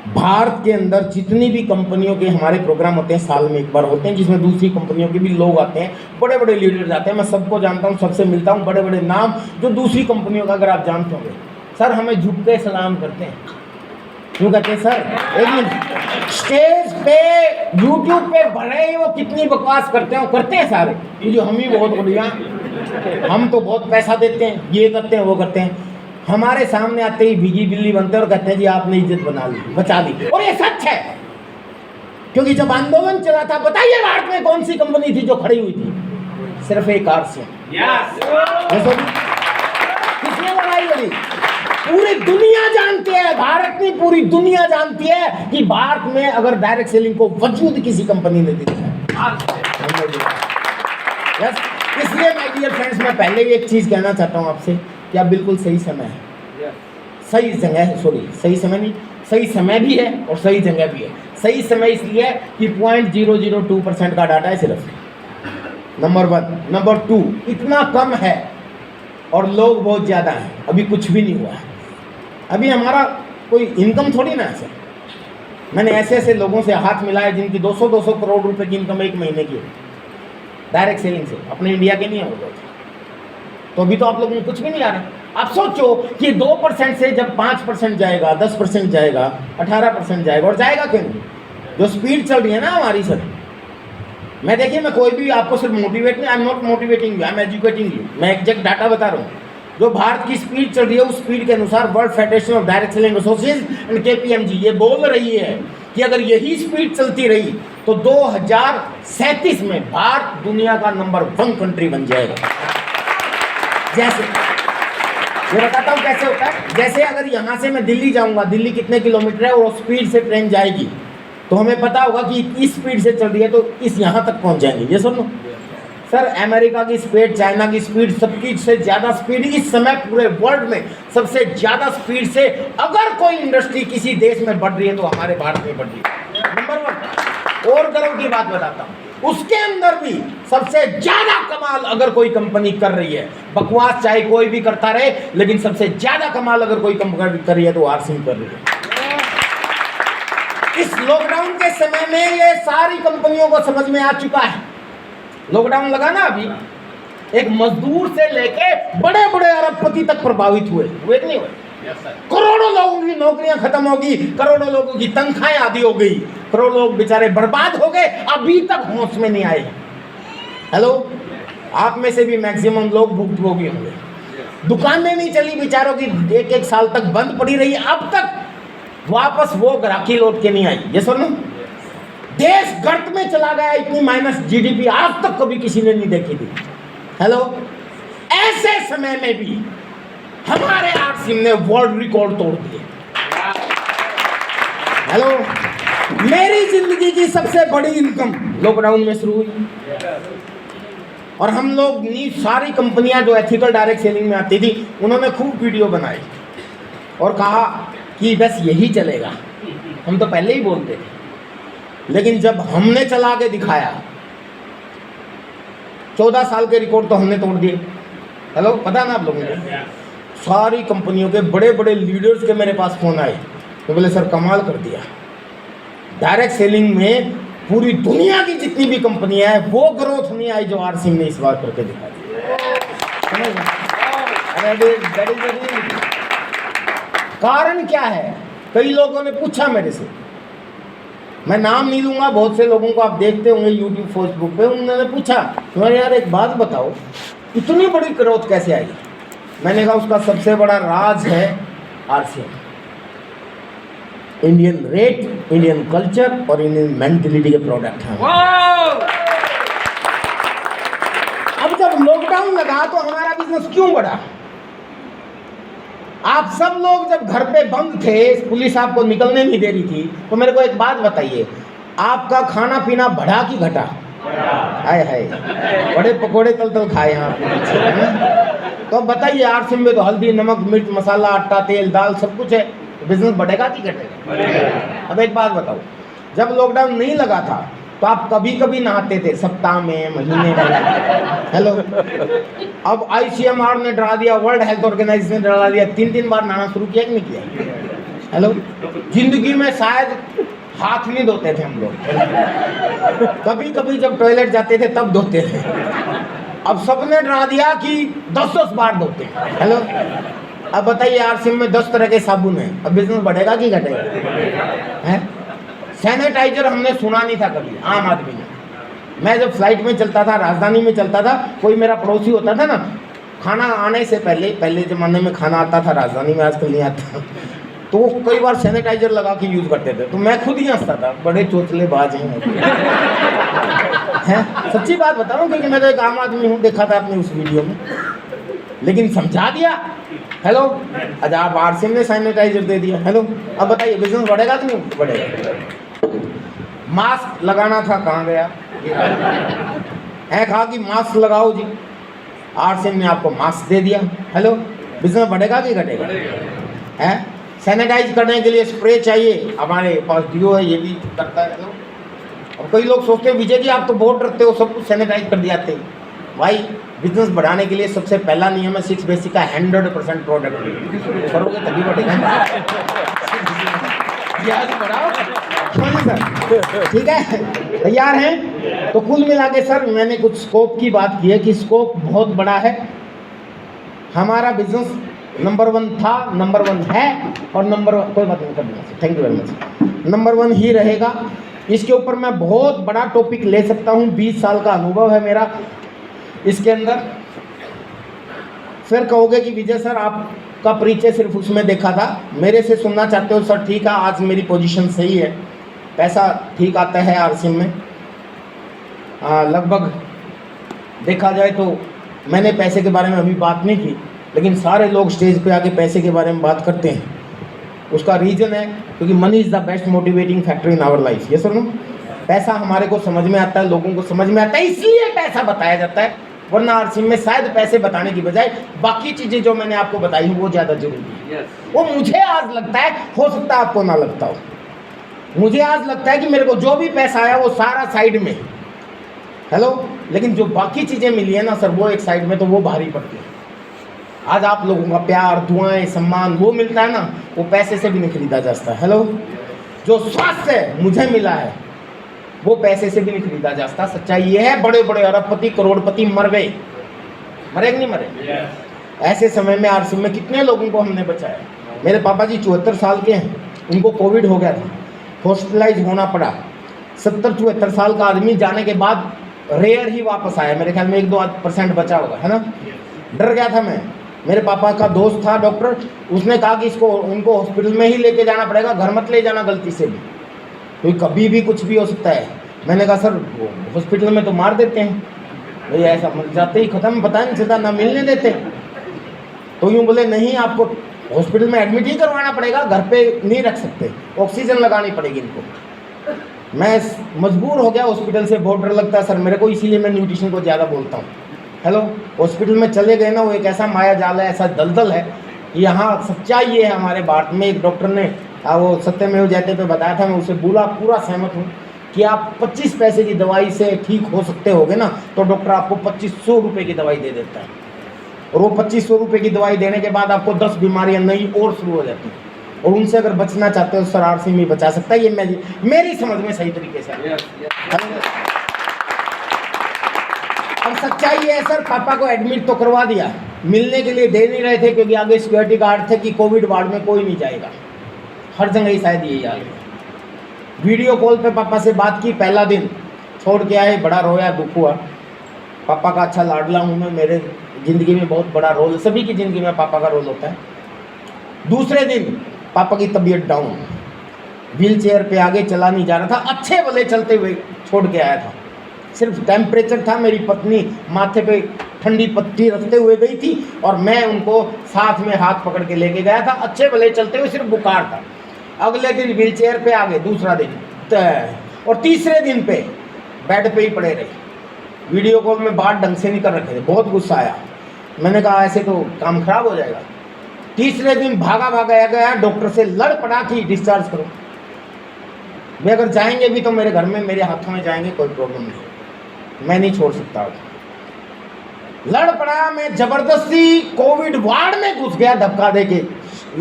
भारत के अंदर जितनी भी कंपनियों के हमारे प्रोग्राम होते हैं, साल में एक बार होते हैं, जिसमें दूसरी कंपनियों के भी लोग आते हैं, बड़े बड़े लीडर्स आते हैं, मैं सबको जानता हूं, सबसे मिलता हूं, बड़े बड़े नाम जो दूसरी कंपनियों का अगर आप जानते होंगे, सर हमें झुक के सलाम करते हैं। क्यों कहते हैं सर, एक मिनट, स्टेज पे यूट्यूब पे भले ही वो कितनी बकवास करते हैं, वो करते हैं सारे, ये जो हम ही बहुत बढ़िया, हम तो बहुत पैसा देते हैं, ये करते हैं वो करते हैं, हमारे सामने आते ही भीगी बिल्ली बनते हैं और कहते हैं जी आपने इज्जत बना ली, बचा ली। और ये सच है, क्योंकि जब आंदोलन चला था, बताइए भारत में कौन सी कंपनी थी जो खड़ी हुई थी, सिर्फ एक आरसीएम। नहीं लड़ाई लड़ी, पूरी दुनिया जानती है, भारत नहीं पूरी दुनिया जानती है कि भारत में अगर डायरेक्ट सेलिंग को वजूद किसी कंपनी ने दी है। यस, इसलिए माय डियर फ्रेंड्स, मैं पहले ही एक चीज कहना चाहता हूं आपसे कि आप बिल्कुल सही समय है, सही जगह है, सॉरी सही समय नहीं, सही समय भी है और सही जगह भी है। सही समय इसलिए कि 0.002% का डाटा है सिर्फ, नंबर 1। नंबर 2, इतना कम है और लोग बहुत ज़्यादा हैं, अभी कुछ भी नहीं हुआ है, अभी हमारा कोई इनकम थोड़ी ना है सर। मैंने ऐसे ऐसे लोगों से हाथ मिलाया जिनकी 200-200 करोड़ रुपए की इनकम एक महीने की है डायरेक्ट सेलिंग से, अपने इंडिया के नहीं है वो लोग। तो अभी तो आप लोगों को कुछ भी नहीं आ रहा। आप सोचो कि 2% से जब 5% जाएगा, 10% जाएगा, 18% जाएगा, और जाएगा क्यों नहीं? जो स्पीड चल रही है ना हमारी सर, मैं देखिए, मैं कोई भी आपको सिर्फ मोटिवेट नहीं, I am not motivating you, I am educating you. मैं एग्जैक्ट डाटा बता रहा हूँ। जो भारत की स्पीड चल रही है उस स्पीड के अनुसार world federation of direct selling association and KPMG ये बोल रही है कि अगर यही स्पीड चलती रही तो 2037 में भारत दुनिया का नंबर 1 कंट्री बन जाएगा। जैसे मैं बताता हूँ कैसे होता है। जैसे अगर यहाँ से मैं दिल्ली जाऊँगा, दिल्ली कितने किलोमीटर है और स्पीड से ट्रेन जाएगी, तो हमें पता होगा कि इस स्पीड से चल रही है तो इस यहाँ तक पहुँच जाएंगे। ये सुनो सर, अमेरिका की स्पीड, चाइना की स्पीड, सबकी से ज़्यादा स्पीड इस समय पूरे वर्ल्ड में सबसे ज़्यादा स्पीड से अगर कोई इंडस्ट्री किसी देश में बढ़ रही है तो हमारे भारत में बढ़ रही है, नंबर 1। और गर्व की बात बताता हूँ, उसके अंदर भी सबसे ज़्यादा कमाल अगर कोई कंपनी कर रही है, बकवास चाहे कोई भी करता रहे, लेकिन सबसे ज़्यादा कमाल अगर कोई कंपनी कर रही है तो आरसिंह कर रही है। इस लॉकडाउन के समय में ये सारी कंपनियों को समझ में आ चुका है। लॉकडाउन लगा ना, अभी एक मजदूर से लेके बड़े बड़े अरबपति तक प्रभावित हुए कि नहीं हुए? करोड़ों लोगों की नौकरियां खत्म होगी, करोड़ों लोगों की तनख्वाहें आधी हो गई, करोड़ों लोग बेचारे बर्बाद हो गए, अभी तक होश में नहीं आए। हेलो, आप में से भी मैक्सिमम लोग भुगतभोगी होंगे। दुकानें नहीं चली बेचारों की, 1-1 साल तक बंद पड़ी रही, अब तक वापस वो ग्राहकी लौट के नहीं आई। ये सुनो, देश गर्त में चला गया, इतनी माइनस जीडीपी आज तक कभी किसी ने नहीं देखी थी। हेलो, ऐसे समय में भी हमारे आरसिम ने वर्ल्ड रिकॉर्ड तोड़ दिए। हेलो, मेरी जिंदगी की सबसे बड़ी इनकम लॉकडाउन में शुरू हुई और हम लोग सारी कंपनियां जो एथिकल डायरेक्ट सेलिंग में आती थी उन्होंने खूब वीडियो बनाए और कहा कि बस यही चलेगा। हम तो पहले ही बोलते थे, लेकिन जब हमने चला के दिखाया 14 साल के रिकॉर्ड तो हमने तोड़ दिए। हेलो, पता ना आप लोगों को, सारी कंपनियों के बड़े बड़े लीडर्स के मेरे पास फोन आए तो बोले सर कमाल कर दिया, डायरेक्ट सेलिंग में पूरी दुनिया की जितनी भी कंपनियां हैं वो ग्रोथ नहीं आई जो आरसिम ने इस बार करके दिखाई। कारण क्या है? कई लोगों ने पूछा मेरे से, मैं नाम नहीं लूँगा, बहुत से लोगों को आप देखते होंगे यूट्यूब फेसबुक पे, उन्होंने पूछा तुम्हारे यार एक बात बताओ, इतनी बड़ी ग्रोथ कैसे आई? मैंने कहा उसका सबसे बड़ा राज है RCM, Indian rate, Indian culture और इंडियन मेंटलिटी के प्रोडक्ट हैं। अब जब लॉकडाउन लगा तो हमारा बिजनेस क्यों बढ़ा? आप सब लोग जब घर पे बंद थे, पुलिस आपको निकलने नहीं दे रही थी, तो मेरे को एक बात बताइए, आपका खाना पीना बढ़ा कि घटा? हाय हाय, बड़े पकोड़े तल तल खाए हैं आपके पीछे। तो बताइए, आरसिम में तो हल्दी, नमक, मिर्च, मसाला, आटा, तेल, दाल सब कुछ है, बिजनेस बढ़ेगा कि घटेगा? अब एक बात बताओ, जब लॉकडाउन नहीं लगा था तो आप कभी कभी नहाते थे, सप्ताह में, महीने में। हेलो, अब आईसीएमआर ने डरा दिया, वर्ल्ड हेल्थ ऑर्गेनाइजेशन ने डरा दिया, 3-3 बार नहाना शुरू किया कि नहीं किया? हेलो, जिंदगी में शायद हाथ नहीं धोते थे हम लोग, कभी कभी जब टॉयलेट जाते थे तब धोते थे। अब सबने डरा दिया कि 10-10 बार धोते हैं। हेलो, अब बताइए, आरसिम में 10 तरह के साबुन है, अब बिजनेस बढ़ेगा कि घटेगा? है? सैनिटाइजर हमने सुना नहीं था कभी आम आदमी ने। मैं जब फ्लाइट में चलता था, राजधानी में चलता था, कोई मेरा पड़ोसी होता था ना, खाना आने से पहले ज़माने में खाना आता था राजधानी में, आजकल नहीं आता, तो वो कई बार सैनिटाइजर लगा के यूज़ करते थे, तो मैं खुद ही हंसता था, बड़े चोचले बाज हैं। सच्ची बात बता रहा हूँ, क्योंकि मैं तो एक आम आदमी हूँ, देखा था आपने उस वीडियो में, लेकिन समझा दिया हेलो, अच्छा आप आरसीएम ने सैनिटाइजर दे दिया। हेलो, अब बताइए बिजनेस बढ़ेगा कि नहीं बढ़ेगा? मास्क लगाना था, कहाँ गया? है कहा कि मास्क लगाओ जी, आरसीएम ने आपको मास्क दे दिया। हेलो, बिजनेस बढ़ेगा कि घटेगा? है सैनिटाइज करने के लिए स्प्रे चाहिए, हमारे पास डीओ है, ये भी करता है। हेलो, और कई लोग सोचते हैं विजय जी आप तो बहुत डरते हो, सब कुछ सैनिटाइज कर दिया थे। भाई बिजनेस बढ़ाने के लिए सबसे पहला नियम है 6 बेसिक का 100% प्रोडक्ट करोगे तभी बढ़ेगा। बढ़ाओ, ठीक है, तैयार हैं? तो कुल मिला के सर मैंने कुछ स्कोप की बात की है कि स्कोप बहुत बड़ा है। हमारा बिजनेस नंबर 1 था, नंबर 1 है और नंबर 1 कोई बात नहीं कर दूंगा। Thank you very much. Number 1 ही रहेगा। इसके ऊपर मैं बहुत बड़ा टॉपिक ले सकता हूँ, 20 साल का अनुभव है मेरा इसके अंदर। फिर कहोगे कि विजय सर आपका परिचय सिर्फ उसमें देखा था, मेरे से सुनना चाहते हो? सर ठीक है, आज मेरी पोजीशन सही है, पैसा ठीक आता है आरसीएम में। लगभग देखा जाए तो मैंने पैसे के बारे में अभी बात नहीं की, लेकिन सारे लोग स्टेज पे आके पैसे के बारे में बात करते हैं। उसका रीज़न है क्योंकि money is the best motivating factor in our life. ये सुनो, पैसा हमारे को समझ में आता है, लोगों को समझ में आता है, इसलिए पैसा बताया जाता है। वरना आरसीएम में शायद पैसे बताने की बजाय बाकी चीज़ें जो मैंने आपको बताई हैं वो ज़्यादा जरूरी है। वो मुझे आज लगता है, हो सकता है आपको ना लगता हो, मुझे आज लगता है कि मेरे को जो भी पैसा आया वो सारा साइड में, हेलो, लेकिन जो बाकी चीज़ें मिली है ना सर वो एक साइड में, तो वो भारी पड़ती है। आज आप लोगों का प्यार, दुआएं, सम्मान वो मिलता है ना, वो पैसे से भी नहीं खरीदा जा सकता। हेलो, जो स्वास्थ्य मुझे मिला है वो पैसे से भी नहीं खरीदा जा सकता। सच्चाई ये है, बड़े बड़े अरबपति करोड़पति मर गए, मरे कि नहीं मरे? ऐसे समय में आरसीएम में कितने लोगों को हमने बचाया। मेरे पापा जी 74 साल के हैं, उनको कोविड हो गया था, हॉस्पिटलाइज होना पड़ा। 70-74 साल का आदमी जाने के बाद रेयर ही वापस आया, मेरे ख्याल में 1-2% बचा होगा, है ना। डर गया था मैं। मेरे पापा का दोस्त था डॉक्टर, उसने कहा कि इसको उनको हॉस्पिटल में ही लेके जाना पड़ेगा, घर मत ले जाना गलती से भी, क्योंकि कभी भी कुछ भी हो सकता है। मैंने कहा सर हॉस्पिटल में तो मार देते हैं, भाई ऐसा मर जाते ही खत्म, पता नहीं चलता, ना मिलने देते। तो यूँ बोले नहीं, आपको हॉस्पिटल में एडमिट ही करवाना पड़ेगा, घर पे नहीं रख सकते, ऑक्सीजन लगानी पड़ेगी इनको। मैं मजबूर हो गया, हॉस्पिटल से बहुत डर लगता है सर मेरे को, इसीलिए मैं न्यूट्रिशन को ज़्यादा बोलता हूँ। हेलो, हॉस्पिटल में चले गए ना, वो एक ऐसा माया जाल है, ऐसा दलदल है। यहाँ सच्चाई ये है, हमारे भारत में एक डॉक्टर ने वो सत्यमेव जयते पे बताया था, मैं उसे पूरा सहमत हूँ कि आप 25 पैसे की दवाई से ठीक हो सकते होगे ना, तो डॉक्टर आपको 2500 रुपये की दवाई दे देता है, और वो 2500 रुपये की दवाई देने के बाद आपको 10 बीमारियाँ नई और शुरू हो जाती हैं, और उनसे अगर बचना चाहते हो सर आरसीएम ही बचा सकता है। ये मेरी समझ में सही तरीके से। अब सच्चाई ये है सर, पापा को एडमिट तो करवा दिया, मिलने के लिए दे नहीं रहे थे क्योंकि आगे सिक्योरिटी गार्ड थे कि कोविड वार्ड में कोई नहीं जाएगा, हर जगह ही शायद यही हाल है। वीडियो कॉल पे पापा से बात की, पहला दिन छोड़ के आए, बड़ा रोया, दुख हुआ। पापा का अच्छा लाडला हूँ मैं, मेरे ज़िंदगी में बहुत बड़ा रोल, सभी की ज़िंदगी में पापा का रोल होता है। दूसरे दिन पापा की तबीयत डाउन, व्हील चेयर पे आगे चला नहीं जा रहा था, अच्छे भले चलते हुए छोड़ के आया था, सिर्फ टेम्परेचर था। मेरी पत्नी माथे पे ठंडी पट्टी रखते हुए गई थी और मैं उनको साथ में हाथ पकड़ के लेके गया था, अच्छे भले चलते हुए, सिर्फ बुखार था। अगले दिन व्हील चेयर पे आ गए, दूसरा दिन, और तीसरे दिन पे बेड पे ही पड़े रहे। वीडियो कॉल में बात ढंग से नहीं कर रखे थे, बहुत गुस्सा आया। मैंने कहा ऐसे तो काम खराब हो जाएगा। तीसरे दिन भागा गया, डॉक्टर से लड़ पड़ा कि डिस्चार्ज करो। वे अगर जाएंगे भी तो मेरे घर में मेरे हाथों में जाएंगे, कोई प्रॉब्लम नहीं, मैं नहीं छोड़ सकता। लड़ पड़ा, मैं जबरदस्ती कोविड वार्ड में घुस गया धक्का देके,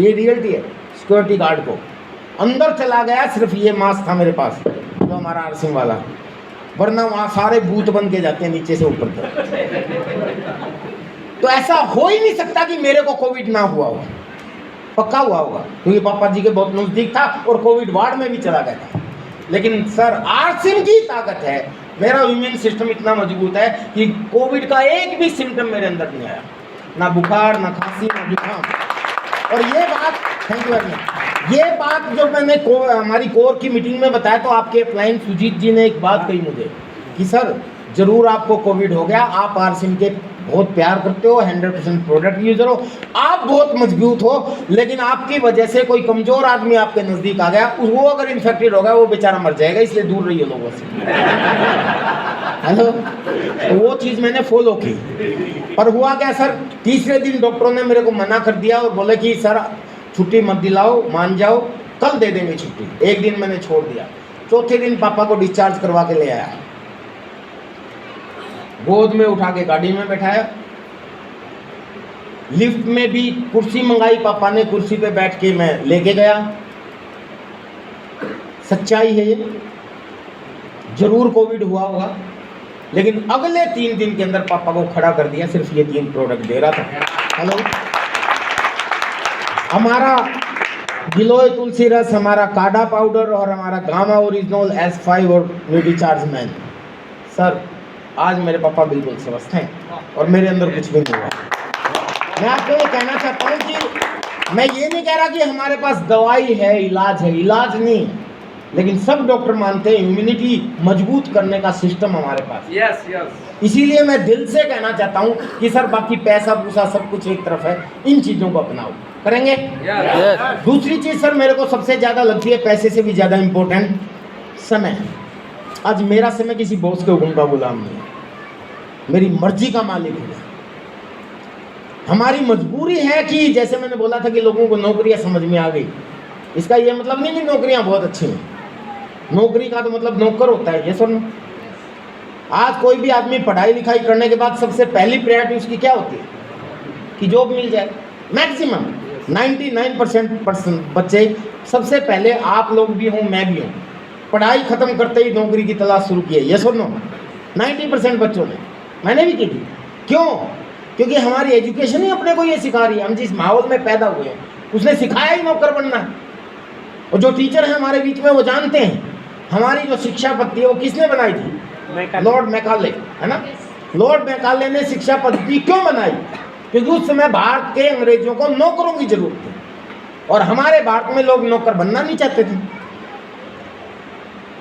ये रियलिटी है। सिक्योरिटी गार्ड को अंदर चला गया, सिर्फ ये मास्क था मेरे पास जो हमारा आरसीएम वाला, वरना वहाँ सारे भूत बन के जाते हैं नीचे से ऊपर तक। तो ऐसा हो ही नहीं सकता कि मेरे को कोविड ना हुआ हो, पक्का हुआ होगा क्योंकि पापा जी के बहुत नज़दीक था और कोविड वार्ड में भी चला गया था। लेकिन सर आरसीएम की ताकत है, मेरा इम्यून सिस्टम इतना मजबूत है कि कोविड का एक भी सिम्टम मेरे अंदर नहीं आया, ना बुखार, ना खांसी, ना जुकाम। और ये बात, थैंक यू वेरी मच, ये बात जो मैंने हमारी कोर की मीटिंग में बताया तो आपके क्लाइंट सुजीत जी ने एक बात कही मुझे कि सर जरूर आपको कोविड हो गया, आप आरसीएम के बहुत प्यार करते हो, 100% प्रोडक्ट यूजर हो, आप बहुत मजबूत हो, लेकिन आपकी वजह से कोई कमजोर आदमी आपके नजदीक आ गया, वो अगर इन्फेक्टेड होगा वो बेचारा मर जाएगा, इसलिए दूर रहिए लोगों से। हेलो, तो वो चीज मैंने फॉलो की। पर हुआ क्या सर, तीसरे दिन डॉक्टरों ने मेरे को मना कर दिया और बोले कि सर छुट्टी मत दिलाओ, मान जाओ, कल दे देंगे छुट्टी। एक दिन मैंने छोड़ दिया। चौथे दिन पापा को डिस्चार्ज करवा के ले आया, गोद में उठा के गाड़ी में बैठाया, लिफ्ट में भी कुर्सी मंगाई पापा ने, कुर्सी पे बैठ के मैं लेके गया। सच्चाई है ये, जरूर कोविड हुआ होगा, लेकिन अगले 3 दिन के अंदर पापा को खड़ा कर दिया, सिर्फ ये 3 प्रोडक्ट दे रहा था। हेलो, हमारा गिलोय तुलसी रस, हमारा काढ़ा पाउडर और हमारा गामा ओरिजिनल S5 और ब्यूटी चार्ज मैन, सर आज मेरे पापा बिल्कुल स्वस्थ हैं और मेरे अंदर कुछ भी नहीं हुआ। मैं आपको ये कहना चाहता हूँ कि मैं ये नहीं कह रहा कि हमारे पास दवाई है, इलाज है, इलाज नहीं, लेकिन सब डॉक्टर मानते हैं इम्यूनिटी मजबूत करने का सिस्टम हमारे पास।
Yes yes.
इसीलिए मैं दिल से कहना चाहता हूँ कि सर बाकी पैसा पूसा सब कुछ एक तरफ है, इन चीज़ों को अपनाओ, करेंगे?
yes.
दूसरी चीज़ सर मेरे को सबसे ज़्यादा लगती है, पैसे से भी ज़्यादा इम्पोर्टेंट, समय। आज मेरा समय किसी बॉस के हुक्म का गुलाम नहीं है, मेरी मर्जी का मालिक है। हमारी मजबूरी है कि जैसे मैंने बोला था कि लोगों को नौकरियां समझ में आ गई, इसका ये मतलब नहीं कि नौकरियां बहुत अच्छी हैं। नौकरी का तो मतलब नौकर होता है, ये सुनो। आज कोई भी आदमी पढ़ाई लिखाई करने के बाद सबसे पहली प्रायोरिटी उसकी क्या होती है कि जॉब मिल जाए। मैक्सिमम 99% बच्चे, सबसे पहले आप लोग भी हों, मैं भी हूँ, पढ़ाई खत्म करते ही नौकरी की तलाश शुरू की है, ये सुनो। 90% बच्चों ने, मैंने भी की थी। क्यों? क्योंकि हमारी एजुकेशन ही अपने को ये सिखा रही है, हम जिस माहौल में पैदा हुए हैं उसने सिखाया ही नौकर बनना है। और जो टीचर हैं हमारे बीच में वो जानते हैं हमारी जो शिक्षा पद्धति है वो किसने बनाई थी? लॉर्ड मैकाले, है ना। लॉर्ड मैकाले ने शिक्षा पद्धति क्यों बनाई? क्योंकि उस समय भारत के अंग्रेजों को नौकरों की जरूरत थी और हमारे भारत में लोग नौकर बनना नहीं चाहते थे।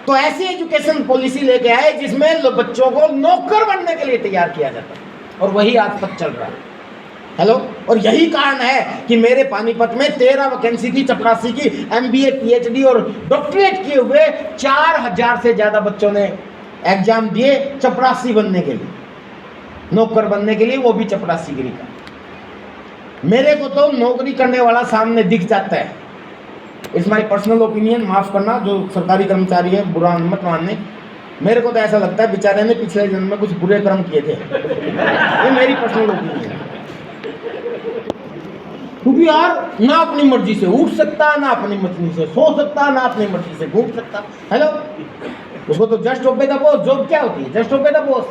तो ऐसी एजुकेशन पॉलिसी लेके आए जिसमें बच्चों को नौकर बनने के लिए तैयार किया जाता है, और वही आज तक चल रहा है। हेलो, और यही कारण है कि मेरे पानीपत में 13 वैकेंसी थी, चपरासी की, MBA PhD और डॉक्टरेट किए हुए 4000 से ज़्यादा बच्चों ने एग्जाम दिए चपरासी बनने के लिए, नौकर बनने के लिए, वो भी चपरासीगिरी का। मेरे को तो नौकरी करने वाला सामने दिख जाता है। इट्स माई पर्सनल ओपिनियन, माफ़ करना जो सरकारी कर्मचारी है, बुरा मत मानने। मेरे को तो ऐसा लगता है बेचारे ने पिछले जन्म में कुछ बुरे कर्म किए थे। ये मेरी पर्सनल ओपिनियन है। क्योंकि यार ना अपनी मर्जी से उठ सकता, ना अपनी मर्जी से सो सकता, ना अपनी मर्जी से घूम सकता। हेलो, उसको तो just obey the boss, job क्या होती है? Just obey the boss.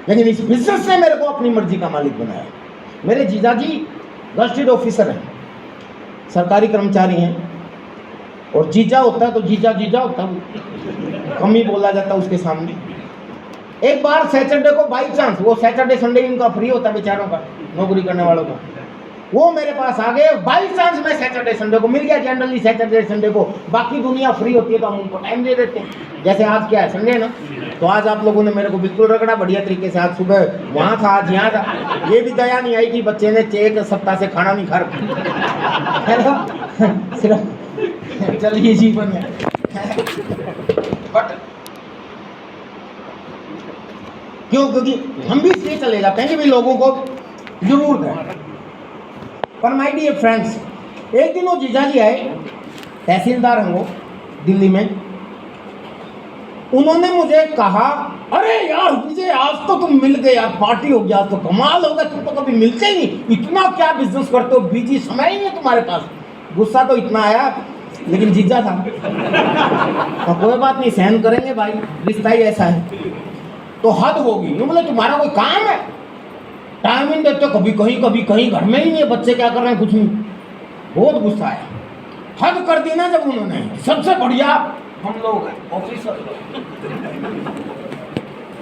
लेकिन इस बिजनेस ने मेरे को अपनी मर्जी का मालिक बनाया। मेरे जीजाजी गस्टेड ऑफिसर हैं, सरकारी कर्मचारी हैं, और जीजा होता है तो जीजा जीजा होता है, कम ही बोला जाता है उसके सामने। एक बार सैटरडे को बाई चांस, वो सैटरडे संडे इनका फ्री होता है बेचारों का, नौकरी करने वालों का, वो मेरे पास आ गए। बाई चांस मैं सैटरडे संडे को मिल गया। जनरली सैटरडे संडे को बाकी दुनिया फ्री होती है तो हम उनको टाइम दे देते हैं। जैसे आज क्या है, संडे है ना, तो आज आप लोगों ने मेरे को बिल्कुल रगड़ा बढ़िया तरीके से। आज सुबह वहाँ था, आज यहाँ था। ये भी दया नहीं आई कि बच्चे ने 1 सप्ताह से खाना नहीं खा रखा। सिर्फ चलिए जीवन है। बट क्यों? क्योंकि हम भी इसलिए चले जाते हैं कि भी लोगों को जरूरत है। पर माय डियर फ्रेंड्स, एक दिन वो जीजाजी आए, तहसीलदार हैं वो दिल्ली में। उन्होंने मुझे कहा, अरे यार विजय आज तो तुम मिल गए यार, पार्टी हो गया, आज तो कमाल होगा, तुम तो कभी मिलते ही नहीं, इतना क्या बिजनेस करते हो, बिजी समय ही नहीं तुम्हारे पास। गुस्सा तो इतना आया, लेकिन जीजा था तो कोई बात नहीं, सहन करेंगे भाई, रिश्ता ही ऐसा है। तो हद होगी, यूँ बोले तुम्हारा कोई काम है, टाइम नहीं देते, कभी कहीं घर में ही नहीं है, बच्चे क्या कर रहे हैं, कुछ नहीं। बहुत गुस्सा आया, हद कर दी ना जब उन्होंने, सबसे बढ़िया हम लोग हैं ऑफिसर।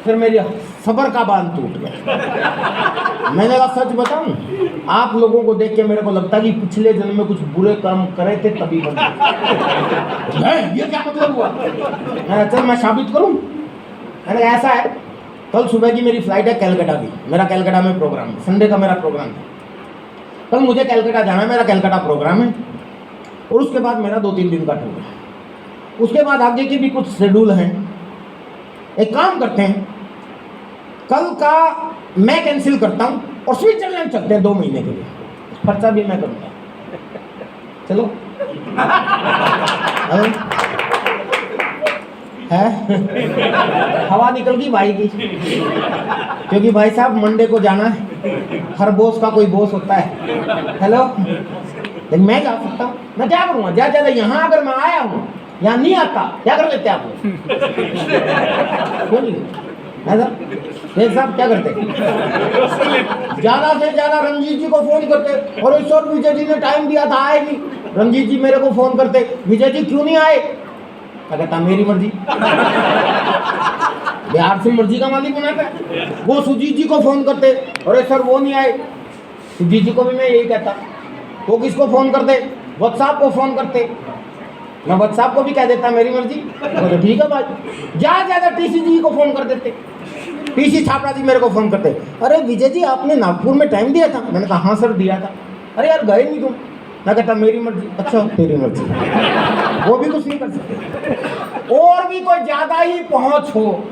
फिर मेरी सब्र का बांध टूट गया। मैंने कहा सच बताऊं, आप लोगों को देख के मेरे को लगता है कि पिछले जन्म में कुछ बुरे कर्म करे थे तभी बने। ये क्या मतलब हुआ? चल मैं साबित करूं। मैंने कहा ऐसा है, कल सुबह की मेरी फ्लाइट है कलकत्ता की, मेरा कलकत्ता में प्रोग्राम है, संडे का मेरा प्रोग्राम था। कल मुझे कलकत्ता जाना है, मेरा कलकत्ता प्रोग्राम है, और उसके बाद मेरा 2-3 दिन का टूर है। उसके बाद आगे की भी कुछ शेड्यूल हैं। एक काम करते हैं, कल का मैं कैंसिल करता हूँ और स्विट्जरलैंड चलते हैं 2 महीने के लिए, खर्चा भी मैं करूँगा। चलो है हवा निकल गई भाई की, क्योंकि भाई साहब मंडे को जाना है, हर बॉस का कोई बॉस होता है। हेलो, लेकिन मैं जा सकता हूँ, मैं क्या करूँगा, ज़्यादा यहाँ अगर मैं आया हूँ, यहाँ नहीं आता, क्या कर लेते आप लोग? क्यों नहीं ऐसा? एक साहब क्या करते, ज़्यादा से ज़्यादा रंजीत जी को फ़ोन करते, और इस वक्त विजय जी ने टाइम दिया था, आए नहीं। रंजीत जी मेरे को फ़ोन करते, विजय जी क्यों नहीं आए? क्या कहता, मेरी मर्जी। बिहार से मर्जी का मालिक बनाता है। वो सुजीत जी को फ़ोन करते, अरे सर वो नहीं आए। सुजीत जी को भी मैं यही कहता। वो किसको फ़ोन करते? व्हाट्सएप को फ़ोन करते, मैं व्हाट्सएप को भी कह देता मेरी मर्जी, तो ठीक है भाई। ज़्यादा टीसी जी को फ़ोन कर देते, टीसी छापड़ा जी मेरे को फ़ोन करते, अरे विजय जी आपने नागपुर में टाइम दिया था? मैंने कहा हाँ सर दिया था। अरे यार गए नहीं तुम? मैं कहता मेरी मर्जी। अच्छा तेरी मर्जी। वो भी कुछ नहीं कर सकते। और भी कोई ज़्यादा ही पहुँच हो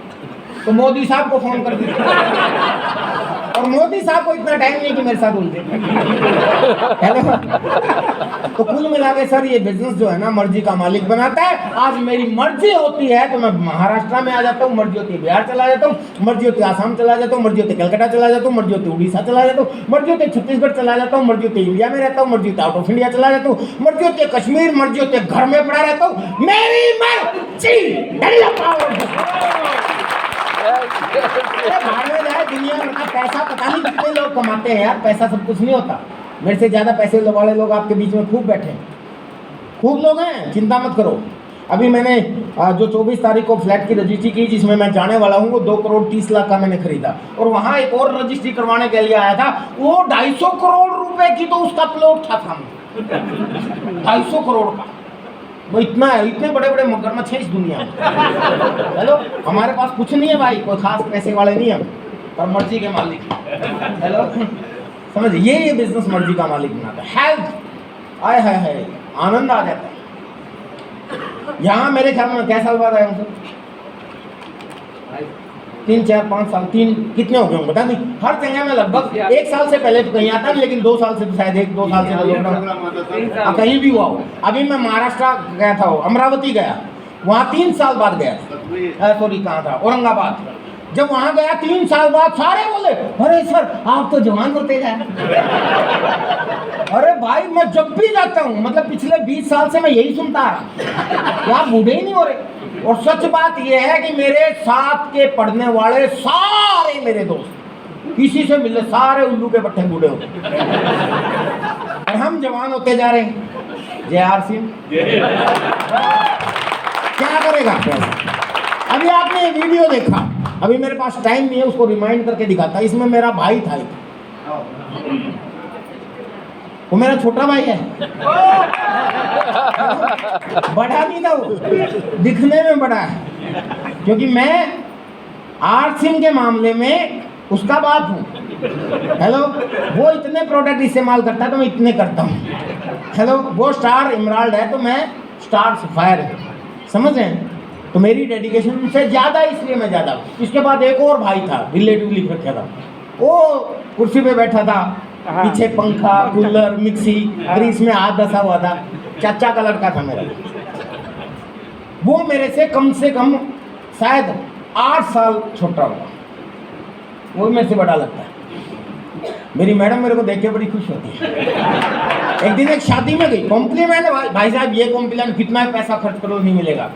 तो मोदी साहब को फ़ोन कर देते, और मोदी साहब को इतना टाइम नहीं कि मेरे साथ उलझे। तो कुल मिला के सर ये बिजनेस जो है ना, मर्जी का मालिक बनाता है। आज मेरी मर्जी होती है तो मैं महाराष्ट्र में आ जाता हूँ, मर्जी होती है बिहार चला जाता हूँ, मर्जी होती है आसाम चला जाता हूँ, मर्जी होती है कलकत्ता चला जाता हूँ, मर्जी होती है उड़ीसा चला जाता हूँ, मर्जी होती है छत्तीसगढ़ चला जाता हूँ, मर्जी होती है इंडिया में रहता हूँ, मर्जी होती है आउट ऑफ इंडिया चला जाता हूँ, मर्जी होती है कश्मीर, मर्जी होती है घर में पड़ा रहता हूँ। मेरी मर्जी। दुनिया में पैसा पता नहीं कितने लोग कमाते हैं यार, पैसा सब कुछ नहीं होता। मेरे से ज़्यादा पैसे वाले लोग आपके बीच में खूब बैठे हैं, खूब लोग हैं, चिंता मत करो। अभी मैंने जो 24 तारीख को फ्लैट की रजिस्ट्री की, जिसमें मैं जाने वाला हूँ, वो 2 करोड़ 30 लाख का मैंने खरीदा, और वहाँ एक और रजिस्ट्री करवाने के लिए आया था, वो 250 करोड़ रुपए की तो उसका प्लॉट था 250 करोड़ का। वो इतना है, इतने बड़े बड़े मगरमच्छ हैं इस दुनिया में। हेलो, हमारे पास कुछ नहीं है भाई, कोई खास पैसे वाले नहीं है, पर मर्जी के मालिक। हेलो, समझ, ये बिजनेस मर्जी का मालिक बनाता है। हेल्थ आए है आनंद आ जाता है। यहाँ मेरे ख्याल में क्या साल बाद आया हूँ सर? 3, 4, 5 साल, 3 कितने हो गए हूँ बता नहीं। हर जगह में लगभग 1 साल से पहले तो कहीं आता नहीं, लेकिन 2 साल से तो शायद 1-2 साल से लॉकडाउन कहीं भी हुआ हो। अभी मैं महाराष्ट्र गया था, अमरावती गया, वहाँ 3 साल बाद गया। सॉरी कहाँ था, औरंगाबाद। जब वहाँ गया 3 साल बाद, सारे बोले अरे सर आप तो जवान होते गए। अरे भाई मैं जब भी जाता हूँ, मतलब पिछले 20 साल से मैं यही सुनता रहा, आप बूढ़े ही नहीं हो रहे। और सच बात यह है कि मेरे साथ के पढ़ने वाले सारे मेरे दोस्त, किसी से मिले सारे उल्लू के पट्टे बूढ़े हो गए, और हम जवान होते जा रहे हैं। जय आर सिंह। क्या करेगा पैसा? अभी आपने ये वीडियो देखा, अभी मेरे पास टाइम नहीं है उसको रिमाइंड करके दिखाता। इसमें मेरा भाई था, वो मेरा छोटा भाई है, बड़ा नहीं था वो, दिखने में बड़ा है, क्योंकि मैं आर सिंह के मामले में उसका बाप हूँ। हेलो, वो इतने प्रोडक्ट इस्तेमाल करता है तो मैं इतने करता हूँ। हेलो, वो स्टार इमराल्ड है तो मैं स्टार सफायर है, समझ रहे हैं? तो मेरी डेडिकेशन से ज़्यादा, इसलिए मैं ज़्यादा। इसके बाद एक और भाई था, रिलेटिवली रखा था, वो कुर्सी पे बैठा था, पीछे पंखा, कूलर, मिक्सी, ग्रीस में हाथ धसा हुआ था, चाचा का लड़का था मेरा। वो मेरे से कम शायद 8 साल छोटा होगा, वो मेरे से बड़ा लगता है। मेरी मैडम मेरे को देख के बड़ी खुश होती है। एक दिन एक शादी में गई, कॉम्प्लीमेंट, भाई साहब ये कॉम्प्लीमेंट कितना पैसा खर्च करो नहीं मिलेगा।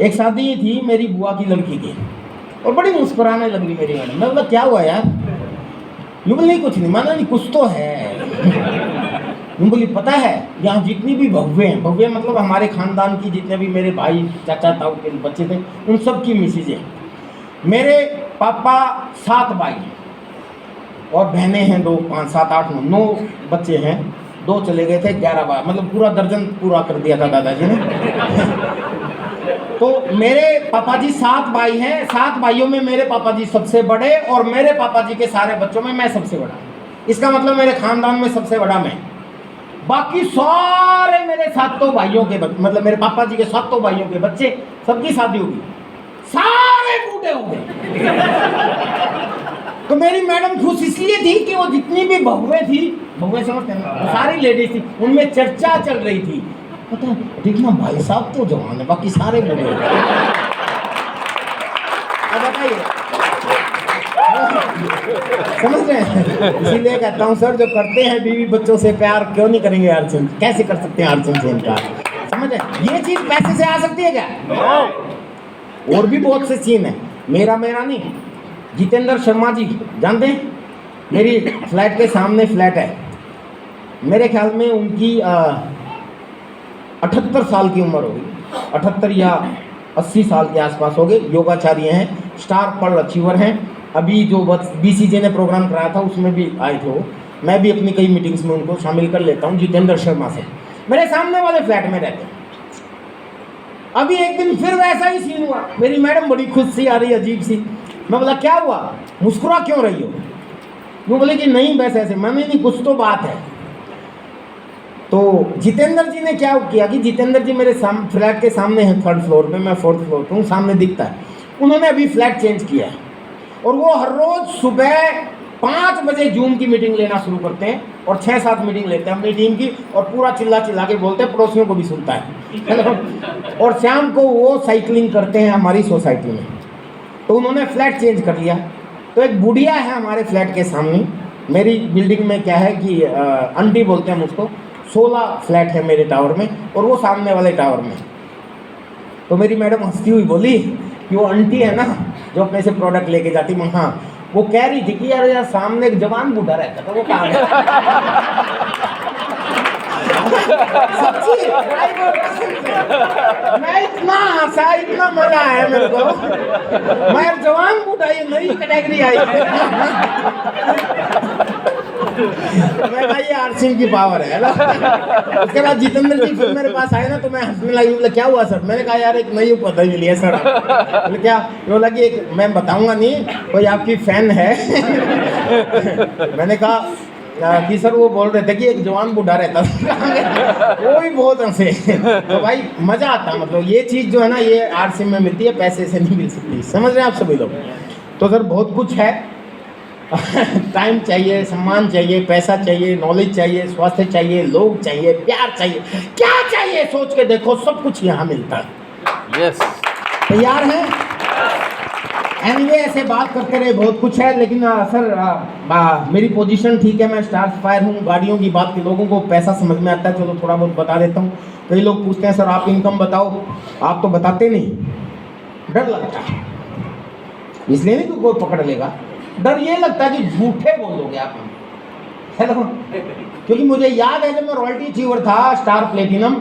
एक शादी थी मेरी बुआ की लड़की की, और बड़ी मुस्कुराने लग रही मेरी मैडम। मैं बोला क्या हुआ यार? यूँ बोली कुछ नहीं, माना नहीं कुछ तो है। यूँ बोली पता है यहाँ जितनी भी भव्य हैं, भव्य मतलब हमारे खानदान की जितने भी मेरे भाई चाचा ताऊ के बच्चे थे, उन सब की मिसेज है। मेरे पापा 7 भाई और बहनें हैं 2, 5, 7, 8, 9 बच्चे हैं। 2 चले गए थे, 11 बार, मतलब पूरा दर्जन पूरा कर दिया था दादाजी ने। तो मेरे पापा जी 7 भाई हैं, 7 भाइयों में मेरे पापा जी सबसे बड़े और मेरे पापा जी के सारे बच्चों में मैं सबसे बड़ा। इसका मतलब मेरे खानदान में सबसे बड़ा मैं। बाकी सारे मेरे 7 भाइयों के मतलब मेरे पापा जी के 7 भाइयों के बच्चे सबकी शादी होगी, सारे बूढ़े हो गए। तो मेरी मैडम खुश इसलिए थी कि वो जितनी भी बहुएं थी, बहुएं समझते हैं, वो सारी लेडीज थी, उनमें चर्चा चल रही थी, पता है देखना भाई साहब तो जवान है, बाकी सारे बूढ़े हो गए। अब बताइए, समझ रहे हैं? इसीलिए कहता हूँ सर, जो करते हैं बीवी बच्चों से प्यार क्यों नहीं करेंगे अर्जुन? कैसे कर सकते हैं अर्जुन से इनकार? समझ रहे? ये चीज पैसे से आ सकती है क्या? और भी बहुत से सीन है। मेरा नहीं, जितेंद्र शर्मा जी जानते हैं, मेरी फ्लैट के सामने फ्लैट है, मेरे ख्याल में उनकी 78 साल की उम्र होगी, 78 या 80 साल के आसपास हो गए। योगाचार्य हैं, स्टार पर्ल अचीवर हैं। अभी जो BCJ ने प्रोग्राम कराया था उसमें भी आए थे वो। मैं भी अपनी कई मीटिंग्स में उनको शामिल कर लेता हूँ। जितेंद्र शर्मा से मेरे सामने वाले फ्लैट में रहते हैं। अभी एक दिन फिर वैसा ही सीन हुआ। मेरी मैडम बड़ी खुश सी आ रही, अजीब सी। मैं बोला क्या हुआ, मुस्कुरा क्यों रही हो? वो बोले कि नहीं बस ऐसे। मैंने नहीं, कुछ तो बात है। तो जितेंद्र जी ने क्या किया कि जितेंद्र जी मेरे फ्लैट के सामने हैं, 3rd फ्लोर पे, मैं 4th फ्लोर पे हूँ, सामने दिखता है। उन्होंने अभी फ्लैट चेंज किया है और वो हर रोज सुबह 5 बजे जूम की मीटिंग लेना शुरू करते हैं और 6-7 मीटिंग लेते हैं अपनी टीम की, और पूरा चिल्ला चिल्ला के बोलते हैं, पड़ोसियों को भी सुनता है। और शाम को वो साइकिलिंग करते हैं हमारी सोसाइटी में। तो उन्होंने फ्लैट चेंज कर लिया। तो एक बुढ़िया है हमारे फ्लैट के सामने। मेरी बिल्डिंग में क्या है कि आंटी बोलते हैं मुझको, 16 फ्लैट है मेरे टावर में और वो सामने वाले टावर में। तो मेरी मैडम हंसती हुई बोली कि वो आंटी है ना जो अपने से प्रोडक्ट लेके जाती, हाँ, वो कह रही थी कि यार सामने एक जवान बूढ़ा रहता था, वो कहाँ गया? सच्ची मैं इतना हंसा, इतना मजा आया मेरे को। मैं जवान बूढ़ा, ये नई कैटेगरी आई। मैं कहा ये आरसिंह की पावर है ना। उसके बाद जितेंद्र जी फिर मेरे पास आए ना, तो मैं हंसने लगी। बोले क्या हुआ सर? मैंने कहा यार एक नई उपाधि मिली है सर। बोले क्या? बोला कि एक, मैं बताऊंगा नहीं, कोई आपकी फैन है। मैंने कहा कि सर वो बोल रहे थे कि एक जवान बूढ़ा रहता था। वो भी बहुत हंसे। तो भाई मजा आता, मतलब ये चीज़ जो है ना, ये आरसिंह में मिलती है, पैसे से नहीं मिल सकती। समझ रहे हैं आप सभी लोग? तो सर बहुत कुछ है। टाइम चाहिए, सम्मान चाहिए, पैसा चाहिए, नॉलेज चाहिए, स्वास्थ्य चाहिए, लोग चाहिए, प्यार चाहिए, क्या चाहिए सोच के देखो, सब कुछ यहाँ मिलता है।
यस,
तैयार हैं? एनीवे ऐसे बात करते रहे, बहुत कुछ है। लेकिन सर मेरी पोजीशन ठीक है, मैं स्टार फायर हूँ। गाड़ियों की बात की लोगों को पैसा समझ में आता है, चलो थोड़ा बहुत बता देता हूँ। कई लोग पूछते हैं सर आप इनकम बताओ, आप तो बताते नहीं। डर लगता है, इसलिए नहीं कि कोई पकड़ लेगा, डर ये लगता है कि झूठे बोल दोगे आप, है ना? क्योंकि मुझे याद है जब मैं रॉयल्टी अचीवर था, स्टार प्लेटिनम,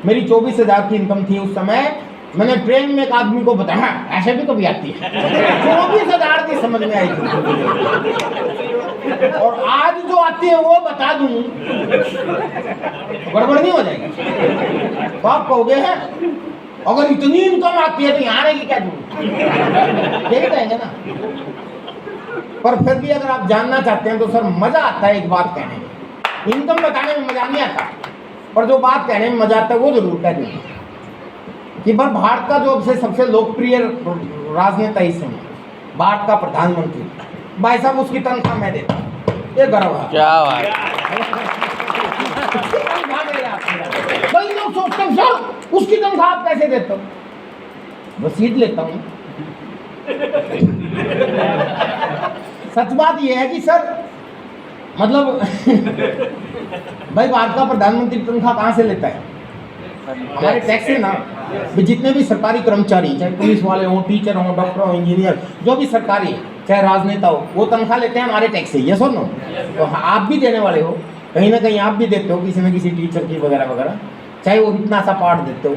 मेरी 24,000 की इनकम थी उस समय। मैंने ट्रेन में एक आदमी को बताया ऐसे भी कभी आती है। 24,000 की समझ में आई थी। और आज जो आती है वो बता दूं, गड़बड़ नहीं हो जाएगी? तो आप कहोगे है अगर इतनी इनकम आती है तो यहाँ आने की क्या जरूरत? यही कहेंगे ना। पर फिर भी अगर आप जानना चाहते हैं तो सर मजा आता है एक बात कहने में। इनकम बताने में मजा नहीं आता, और जो बात कहने में मजा आता है वो जरूर कह दूंगा कि पर भारत का जो सबसे लोकप्रिय राजनेता इस समय, भारत का प्रधानमंत्री, भाई साहब उसकी तनख्वाह मैं देता हूँ। ये गर्व है।
क्या बात।
कई लोग सोचते हैं सर उसकी तनख्वाह आप कैसे देते हो? रसीद लेता हूँ। सच बात यह है कि सर मतलब भाई भारत का प्रधानमंत्री तनख्वाह कहाँ से लेता है? हमारे टैक्स से ना। जितने भी सरकारी कर्मचारी, चाहे पुलिस वाले हों, टीचर हों, डॉक्टर हों, इंजीनियर, जो भी सरकारी, चाहे राजनेता हो, वो तनख्वाह लेते हैं हमारे टैक्स से। ये सुन लो, तो आप भी देने वाले हो, कहीं ना कहीं आप भी देते हो किसी न किसी टीचर की वगैरह वगैरह, चाहे वो इतना सा पार्ट देते हो।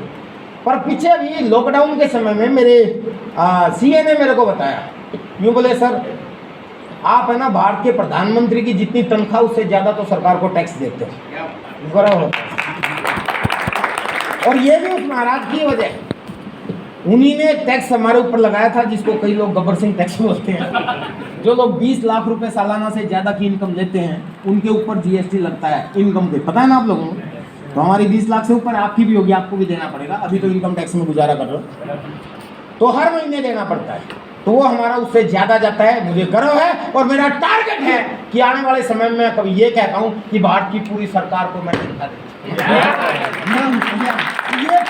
पर पीछे अभी लॉकडाउन के समय में मेरे CA ने मेरे को बताया, यूँ बोले सर आप है ना भारत के प्रधानमंत्री की जितनी तनख्वाह उससे ज़्यादा तो सरकार को टैक्स देते हो। और ये भी उस महाराज की वजह है। उन्हीं ने टैक्स हमारे ऊपर लगाया था, जिसको कई लोग गब्बर सिंह टैक्स बोलते हैं। जो लोग 20 लाख रुपए सालाना से ज़्यादा की इनकम लेते हैं उनके ऊपर जीएसटी लगता है इनकम पे, पता है ना आप लोगों को? तो हमारी 20 लाख से ऊपर आपकी भी होगी, आपको भी देना पड़ेगा। अभी तो इनकम टैक्स में गुजारा कर रहे हो, तो हर महीने देना पड़ता है, तो वो हमारा उससे ज़्यादा जाता है। मुझे गर्व है और मेरा टारगेट है कि आने वाले समय में कभी ये कह पाऊँ कि भारत की पूरी सरकार को मैं दिखा ये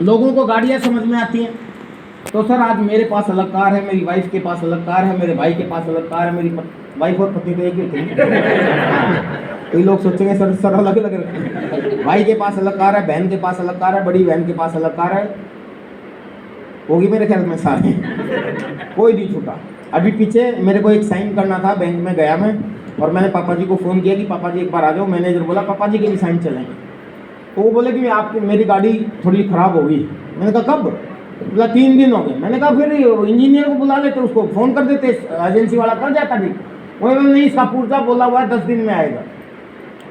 लोगों को गाड़ियाँ समझ में आती हैं, तो सर आज मेरे पास अलग कार है, मेरी वाइफ के पास अलग कार है, मेरे भाई के पास अलग कार है, मेरी वाइफ और पत्नी तो एक ही थे। कई लोग सोचेंगे सर अलग अलग रखते। भाई के पास अलग कार है, बहन के पास अलग कार है, बड़ी बहन के पास अलग कार है, होगी मेरे ख्याल में सारे, कोई नहीं छूटा। अभी पीछे मेरे को एक साइन करना था, बैंक में गया मैं और मैंने पापा जी को फ़ोन किया कि पापा जी एक बार आ जाओ। मैनेजर बोला पापा जी के भी साइन चलेंगे, तो वो बोले कि आपकी मेरी गाड़ी थोड़ी ख़राब होगी। मैंने कहा कब? बोला 3 दिन हो गए। मैंने कहा फिर इंजीनियर को बुला लेते, उसको फ़ोन कर देते, एजेंसी वाला कर जाता ठीक। वो नहीं, इसका पुर्जा बोला हुआ है 10 दिन में आएगा,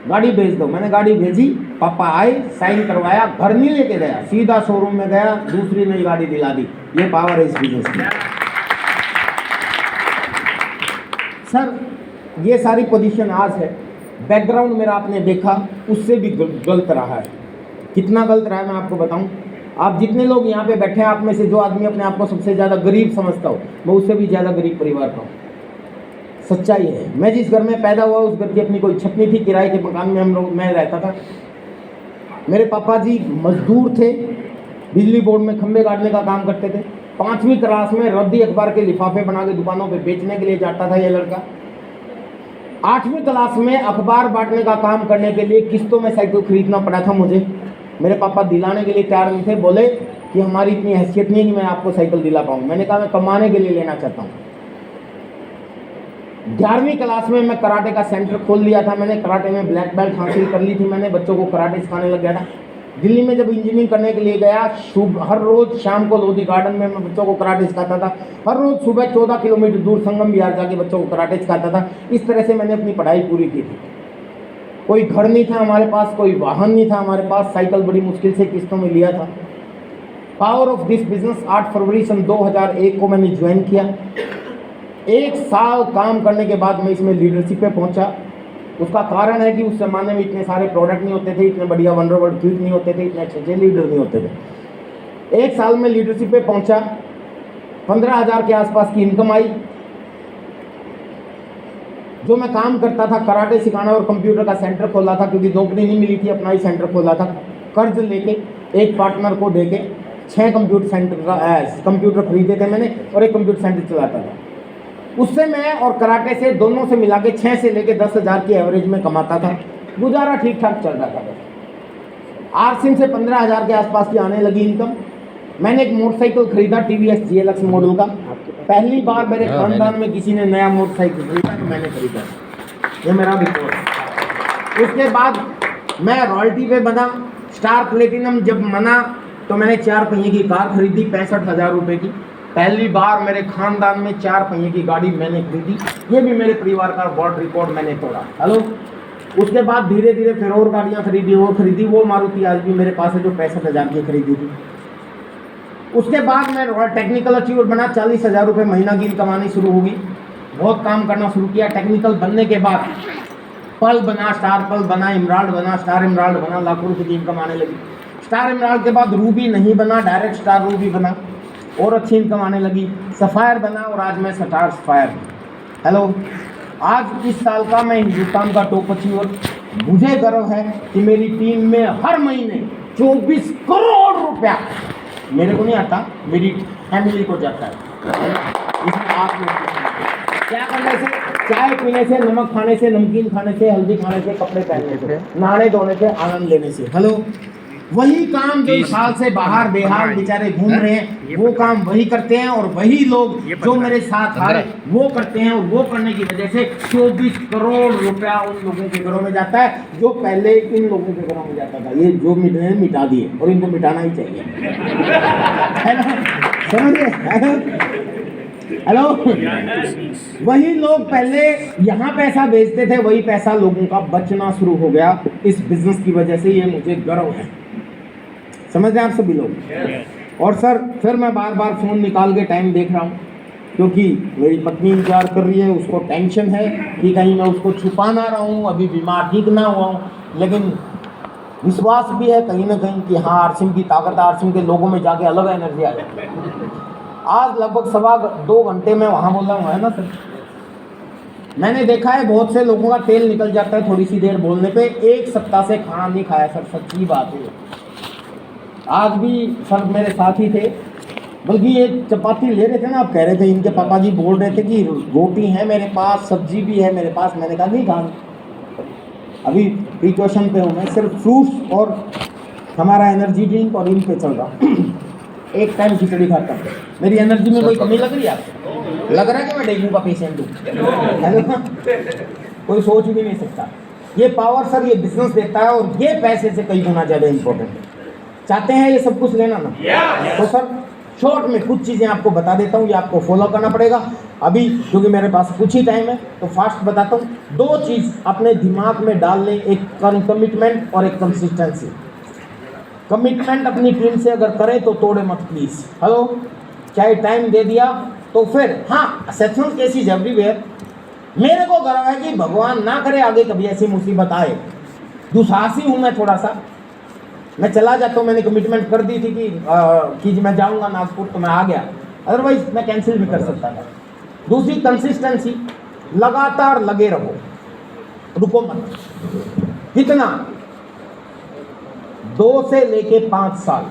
गाड़ी भेज दो। मैंने गाड़ी भेजी, पापा आए, साइन करवाया, घर नहीं लेके गया, सीधा शोरूम में गया, दूसरी नई गाड़ी दिला दी। ये पावर है इस बिजनेस की। सर ये सारी पोजीशन आज है, बैकग्राउंड मेरा आपने देखा, उससे भी गलत रहा है। कितना गलत रहा है मैं आपको बताऊं। आप जितने लोग यहाँ पे बैठे हैं, आप में से जो आदमी अपने आप को सबसे ज़्यादा गरीब समझता हो, मैं उससे भी ज़्यादा गरीब परिवार का हूँ। सच्चाई है। मैं जिस घर में पैदा हुआ उस घर की अपनी कोई छत नहीं थी, किराए के मकान में मैं रहता था। मेरे पापा जी मजदूर थे, बिजली बोर्ड में खंभे गाड़ने का काम करते थे। 5वीं क्लास में रद्दी अखबार के लिफाफे बना के दुकानों पे बेचने के लिए जाता था ये लड़का। 8वीं क्लास में अखबार बांटने का काम करने के लिए किस्तों में साइकिल खरीदना पड़ा था मुझे। मेरे पापा दिलाने के लिए तैयार नहीं थे, बोले कि हमारी इतनी हैसियत नहीं है कि मैं आपको साइकिल दिला पाऊँ। मैंने कहा मैं कमाने के लिए लेना चाहता हूँ। 11वीं क्लास में मैं कराटे का सेंटर खोल लिया था। मैंने कराटे में ब्लैक बेल्ट हासिल कर ली थी। मैंने बच्चों को कराटे सिखाने लग गया था। दिल्ली में जब इंजीनियरिंग करने के लिए गया, हर रोज़ शाम को लोधी गार्डन में मैं बच्चों को कराटे सिखाता था। हर रोज़ सुबह 14 किलोमीटर दूर संगम बिहार जाके बच्चों को कराटे सिखाता था। इस तरह से मैंने अपनी पढ़ाई पूरी की थी। कोई घर नहीं था हमारे पास, कोई वाहन नहीं था हमारे पास, साइकिल बड़ी मुश्किल से किस्तों में लिया था। पावर ऑफ दिस बिजनेस 8 फरवरी सन 2001 को मैंने ज्वाइन किया। 1 साल काम करने के बाद मैं इसमें लीडरशिप पे पहुंचा। उसका कारण है कि उस ज़माने में इतने सारे प्रोडक्ट नहीं होते थे, इतने बढ़िया वंडरवर्ल्ड क्यूट नहीं होते थे, इतने अच्छे लीडर नहीं होते थे। 1 साल में लीडरशिप पे पहुंचा, 15,000 के आसपास की इनकम आई। जो मैं काम करता था, कराटे सिखाना और कंप्यूटर का सेंटर खोला था, क्योंकि नौकरी नहीं मिली थी, अपना ही सेंटर खोला था। कर्ज लेके एक पार्टनर को देके 6 कंप्यूटर खरीदे थे मैंने और एक कंप्यूटर सेंटर चलाता था। उससे मैं और कराटे से दोनों से मिला के 6 से लेके 10,000 की एवरेज में कमाता था। गुजारा ठीक ठाक चल रहा था। बस आरसिम से 15,000 के आसपास की आने लगी इनकम। मैंने एक मोटरसाइकिल खरीदा TVS GLX मॉडल का। पहली बार मेरे खानदान में किसी ने नया मोटरसाइकिल खरीदा तो मैंने खरीदा। ये मेरा रिकॉर्ड है। उसके बाद मैं रॉयल्टी पे बना। स्टार प्लेटिनम जब बना तो मैंने 4 पहिए की कार खरीदी 65,000 रुपये की। पहली बार मेरे खानदान में 4 पहिए की गाड़ी मैंने खरीदी। ये भी मेरे परिवार का वर्ल्ड रिकॉर्ड मैंने तोड़ा। हेलो। उसके बाद धीरे धीरे फिर और गाड़ियाँ खरीदी। वो मारुति आज भी मेरे पास है जो 65,000 की खरीदी थी। उसके बाद मैं रॉयल टेक्निकल अचीवर बना। 40,000 रुपये महीना की कमानी शुरू होगी। बहुत काम करना शुरू किया। टेक्निकल बनने के बाद पल बना, स्टार पल बना, इमराल्ड बना, स्टार इमराल्ड बना, लाखों रुपये की इनकम आने लगी। स्टार इमराल्ड के बाद रूबी नहीं बना, डायरेक्ट स्टार रूबी बना और अच्छी इनकम आने लगी। सफ़ायर बना और आज मैं स्टार सफ़ायर। हेलो। आज इस साल का मैं हिंदुस्तान का टॉप अचीवर। मुझे गर्व है कि मेरी टीम में हर महीने 24 करोड़ रुपया मेरे को नहीं आता, मेरी फैमिली को जाता है। इसमें आप क्या करने से? चाय पीने से, नमक खाने से, नमकीन खाने से, हल्दी खाने से, कपड़े पहनने से, नहाने धोने से, आनंद लेने से। हेलो। वही काम जो साल से बाहर बेहाल बेचारे घूम रहे हैं, वो काम वही करते हैं। और वही लोग जो मेरे साथ आ रहे वो करते हैं। और वो करने की वजह से 24 करोड़ रुपया उन लोगों के घरों में जाता है जो पहले इन लोगों के घरों में जाता था। ये जो मिटा दिए और इनको मिटाना ही चाहिए। समझिए। हेलो। वही लोग पहले यहाँ पैसा भेजते थे, वही पैसा लोगों का बचना शुरू हो गया इस बिजनेस की वजह से। ये मुझे गर्व है। समझ रहे हैं आप सभी लोग। और सर फिर मैं बार बार फ़ोन निकाल के टाइम देख रहा हूँ, क्योंकि मेरी पत्नी इंतजार कर रही है, उसको टेंशन है कि कहीं मैं उसको छुपा ना रहा हूँ, अभी बीमार ठीक ना हुआ हूँ। लेकिन विश्वास भी है कहीं ना कहीं कि हाँ आरसिम की ताकत, आरसिम के लोगों में जाके अलग एनर्जी आ जाती है। आज लगभग 2 घंटे में वहाँ बोल रहा हूँ, है ना सर। मैंने देखा है बहुत से लोगों का तेल निकल जाता है थोड़ी सी देर बोलने पे। 1 सप्ताह से खाना नहीं खाया सर, सच्ची बात है। आज भी सर मेरे साथ ही थे, बल्कि ये चपाती ले रहे थे ना, आप कह रहे थे इनके पापा जी बोल रहे थे कि रोटी है मेरे पास, सब्जी भी है मेरे पास। मैंने कहा नहीं खाना, अभी प्रिकॉशन पे हूँ मैं, सिर्फ फ्रूट्स और हमारा एनर्जी ड्रिंक और इन पे चल रहा। एक टाइम खिचड़ी खाता हूँ। मेरी एनर्जी में कोई कमी लग रही है आपको? लग रहा है कि मैं डेंगू का पेशेंट हूँ? कोई सोच भी नहीं सकता। ये पावर सर ये बिजनेस देता है, और ये पैसे से कई गुना ज़्यादा इंपॉर्टेंट है। चाहते हैं ये सब कुछ लेना ना? तो सर शॉर्ट में कुछ चीज़ें आपको बता देता हूँ, ये आपको फॉलो करना पड़ेगा। अभी क्योंकि मेरे पास कुछ ही टाइम है तो फास्ट बताता हूँ। 2 चीज़ अपने दिमाग में डाल लें, एक कमिटमेंट और एक कंसिस्टेंसी। कमिटमेंट अपनी टीम से अगर करें तो तोड़े मत प्लीज़। हेलो, चाहे टाइम दे दिया तो फिर हाँ, एक्सेप्शनल केसेस एवरीवेयर। मेरे को गर्व है कि भगवान ना करे आगे कभी ऐसी मुसीबत आए। दुसाहसी हूँ मैं थोड़ा सा, मैं चला जाता हूँ। मैंने कमिटमेंट कर दी थी कि मैं जाऊँगा नागपुर, तो मैं आ गया, अदरवाइज मैं कैंसिल भी कर सकता था। दूसरी कंसिस्टेंसी, लगातार लगे रहो, रुको मत। कितना? 2 से लेके 5 साल।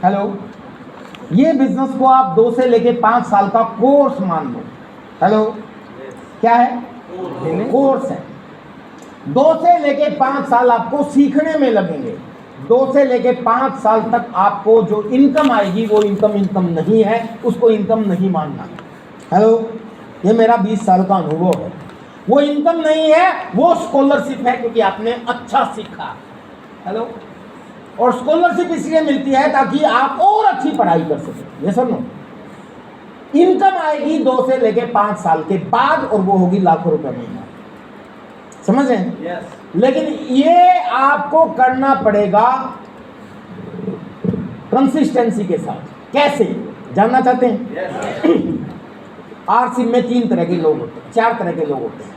हेलो, ये बिजनेस को आप 2 से लेके 5 साल का कोर्स मान लो। हेलो, क्या है? कोर्स है। 2 से लेके 5 साल आपको सीखने में लगेंगे। 2 से लेके 5 साल तक आपको जो इनकम आएगी वो इनकम नहीं है, उसको इनकम नहीं मानना। हेलो, ये मेरा 20 साल का अनुभव है। वो इनकम नहीं है, वो स्कॉलरशिप है, क्योंकि आपने अच्छा सीखा। हेलो, और स्कॉलरशिप इसलिए मिलती है ताकि आप और अच्छी पढ़ाई कर सकें। ये सुनो, इनकम आएगी 2 से लेके 5 साल के बाद, और वो होगी लाखों रुपए महीना। समझ रहे हैं? yes. लेकिन ये आपको करना पड़ेगा कंसिस्टेंसी के साथ। कैसे जानना चाहते हैं? yes. आरसी में 3 तरह के लोग होते हैं, 4 तरह के लोग होते हैं।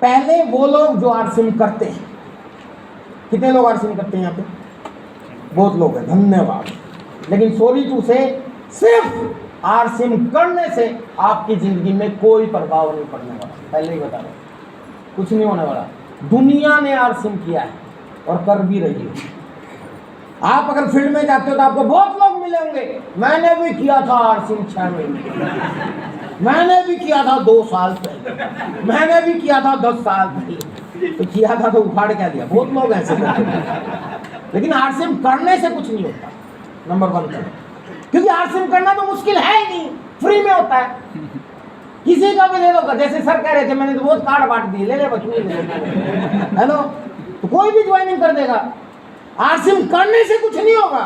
पहले वो लोग जो आरसीम करते हैं। कितने लोग आरसीम करते हैं यहाँ पे? बहुत लोग हैं, धन्यवाद। लेकिन सॉरी टू से, सिर्फ आरसीम करने से आपकी जिंदगी में कोई प्रभाव नहीं पड़ने वाला। पहले ही बता रहा हूं, कुछ नहीं होने वाला। दुनिया ने आरसीम किया है और कर भी रही है। आप अगर फील्ड में जाते हो तो आपको बहुत लोग मिले होंगे, मैंने भी किया था आरसीम 6 महीने, मैंने भी किया था 2 साल पहले, मैंने भी किया था 10 साल पहले। तो किया था तो उखाड़ क्या दिया? बहुत लोग ऐसे करते हैं। लेकिन आरसीम करने से कुछ नहीं होता। नंबर 1 करें, क्योंकि आरसीम करना तो मुश्किल है ही नहीं, फ्री में होता है। किसी का भी ले लो, जैसे सर कह रहे थे, मैंने तो बहुत कार्ड बांट दिए, ले ले बच्चों। हेलो, तो कोई भी ज्वाइनिंग कर देगा। आरसीम करने से कुछ नहीं होगा।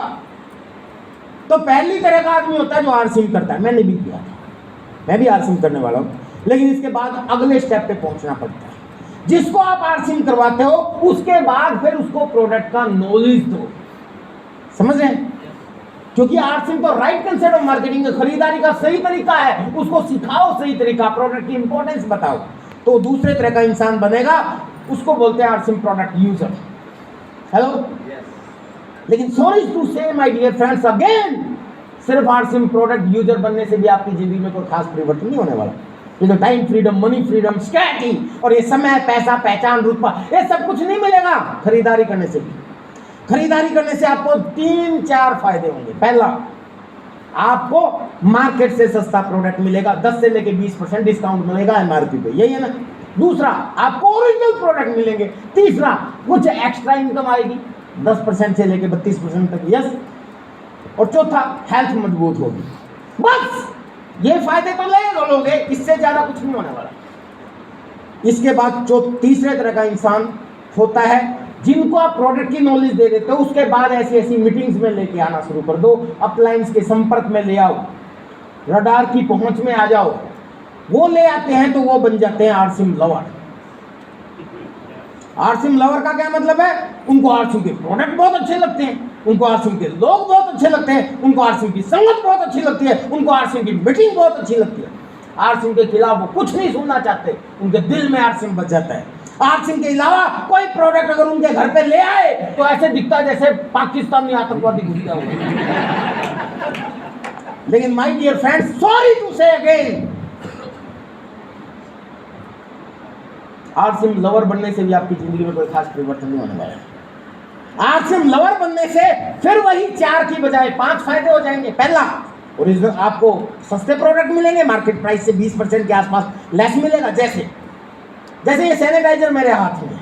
तो पहली तरह का आदमी होता है जो आरसीम करता है। मैंने भी किया था, मैं भी आरसीम करने वाला हूँ। लेकिन इसके बाद अगले स्टेप पे पहुंचना पड़ता है। जिसको आप आरसीम करवाते हो उसके बाद फिर उसको प्रोडक्ट का नॉलेज दो। समझ रहे हैं? क्योंकि आरसीम तो राइट कंसेप्ट ऑफ मार्केटिंग, खरीदारी का सही तरीका है। उसको सिखाओ सही तरीका, प्रोडक्ट की इंपॉर्टेंस बताओ, तो दूसरे तरह का इंसान बनेगा। उसको बोलते हैं आरसीम प्रोडक्ट यूजर। हेलो, लेकिन सॉरी टू से माय डियर फ्रेंड्स अगेन, सिर्फ आरसीम प्रोडक्ट यूजर बनने से भी आपकी जिंदगी में कोई खास परिवर्तन नहीं होने वाला। ये तो टाइम फ्रीडम, मनी फ्रीडम, स्कैटी और ये समय, पैसा, पहचान, रुतबा, ये सब कुछ नहीं मिलेगा खरीदारी करने से भी। खरीदारी करने से आपको 3-4 फायदे होंगे। पहला, आपको मार्केट से सस्ता प्रोडक्ट मिलेगा, 10 से लेके 20% डिस्काउंट मिलेगा एमआरपी पे, यही है ना। दूसरा, आपको ओरिजिनल प्रोडक्ट मिलेंगे। तीसरा, कुछ एक्स्ट्रा इनकम आएगी 10% से लेके 32% तक, यस। और चौथा, हेल्थ मजबूत होगी। बस ये फायदे तो लोगे, इससे ज्यादा कुछ नहीं होने वाला। इसके बाद जो तीसरे तरह का इंसान होता है, जिनको आप प्रोडक्ट की नॉलेज दे देते हो, उसके बाद ऐसी ऐसी मीटिंग्स में लेके आना शुरू कर दो, अपलाइंस के संपर्क में ले आओ, रडार की पहुंच में आ जाओ। वो ले आते हैं तो वो बन जाते हैं आरसीम लवर। आरसीएम लवर का क्या मतलब है? उनको आरसीएम के प्रोडक्ट बहुत अच्छे लगते हैं, उनको आरसीएम के लोग बहुत अच्छे लगते हैं, उनको आरसीएम की संगत बहुत अच्छी लगती है, उनको आरसीएम की मीटिंग बहुत अच्छी लगती है। आरसीएम के खिलाफ वो कुछ नहीं सुनना चाहते, उनके दिल में आरसीएम बच जाता है। आरसीएम के अलावा कोई प्रोडक्ट अगर उनके घर पे ले आए तो ऐसे दिखता है जैसे पाकिस्तानी आतंकवादी घुस गया होगा। लेकिन my dear friends, sorry to say again, RCM lover बनने से भी आपकी जिंदगी में कोई खास परिवर्तन नहीं होने वाला है। आरसीएम लवर बनने से फिर वही 4 की बजाय 5 फायदे हो जाएंगे। पहला, ओरिजिनल आपको सस्ते प्रोडक्ट मिलेंगे, मार्केट प्राइस से 20% के आसपास लेस मिलेगा। जैसे ये सैनिटाइजर मेरे हाथ में है,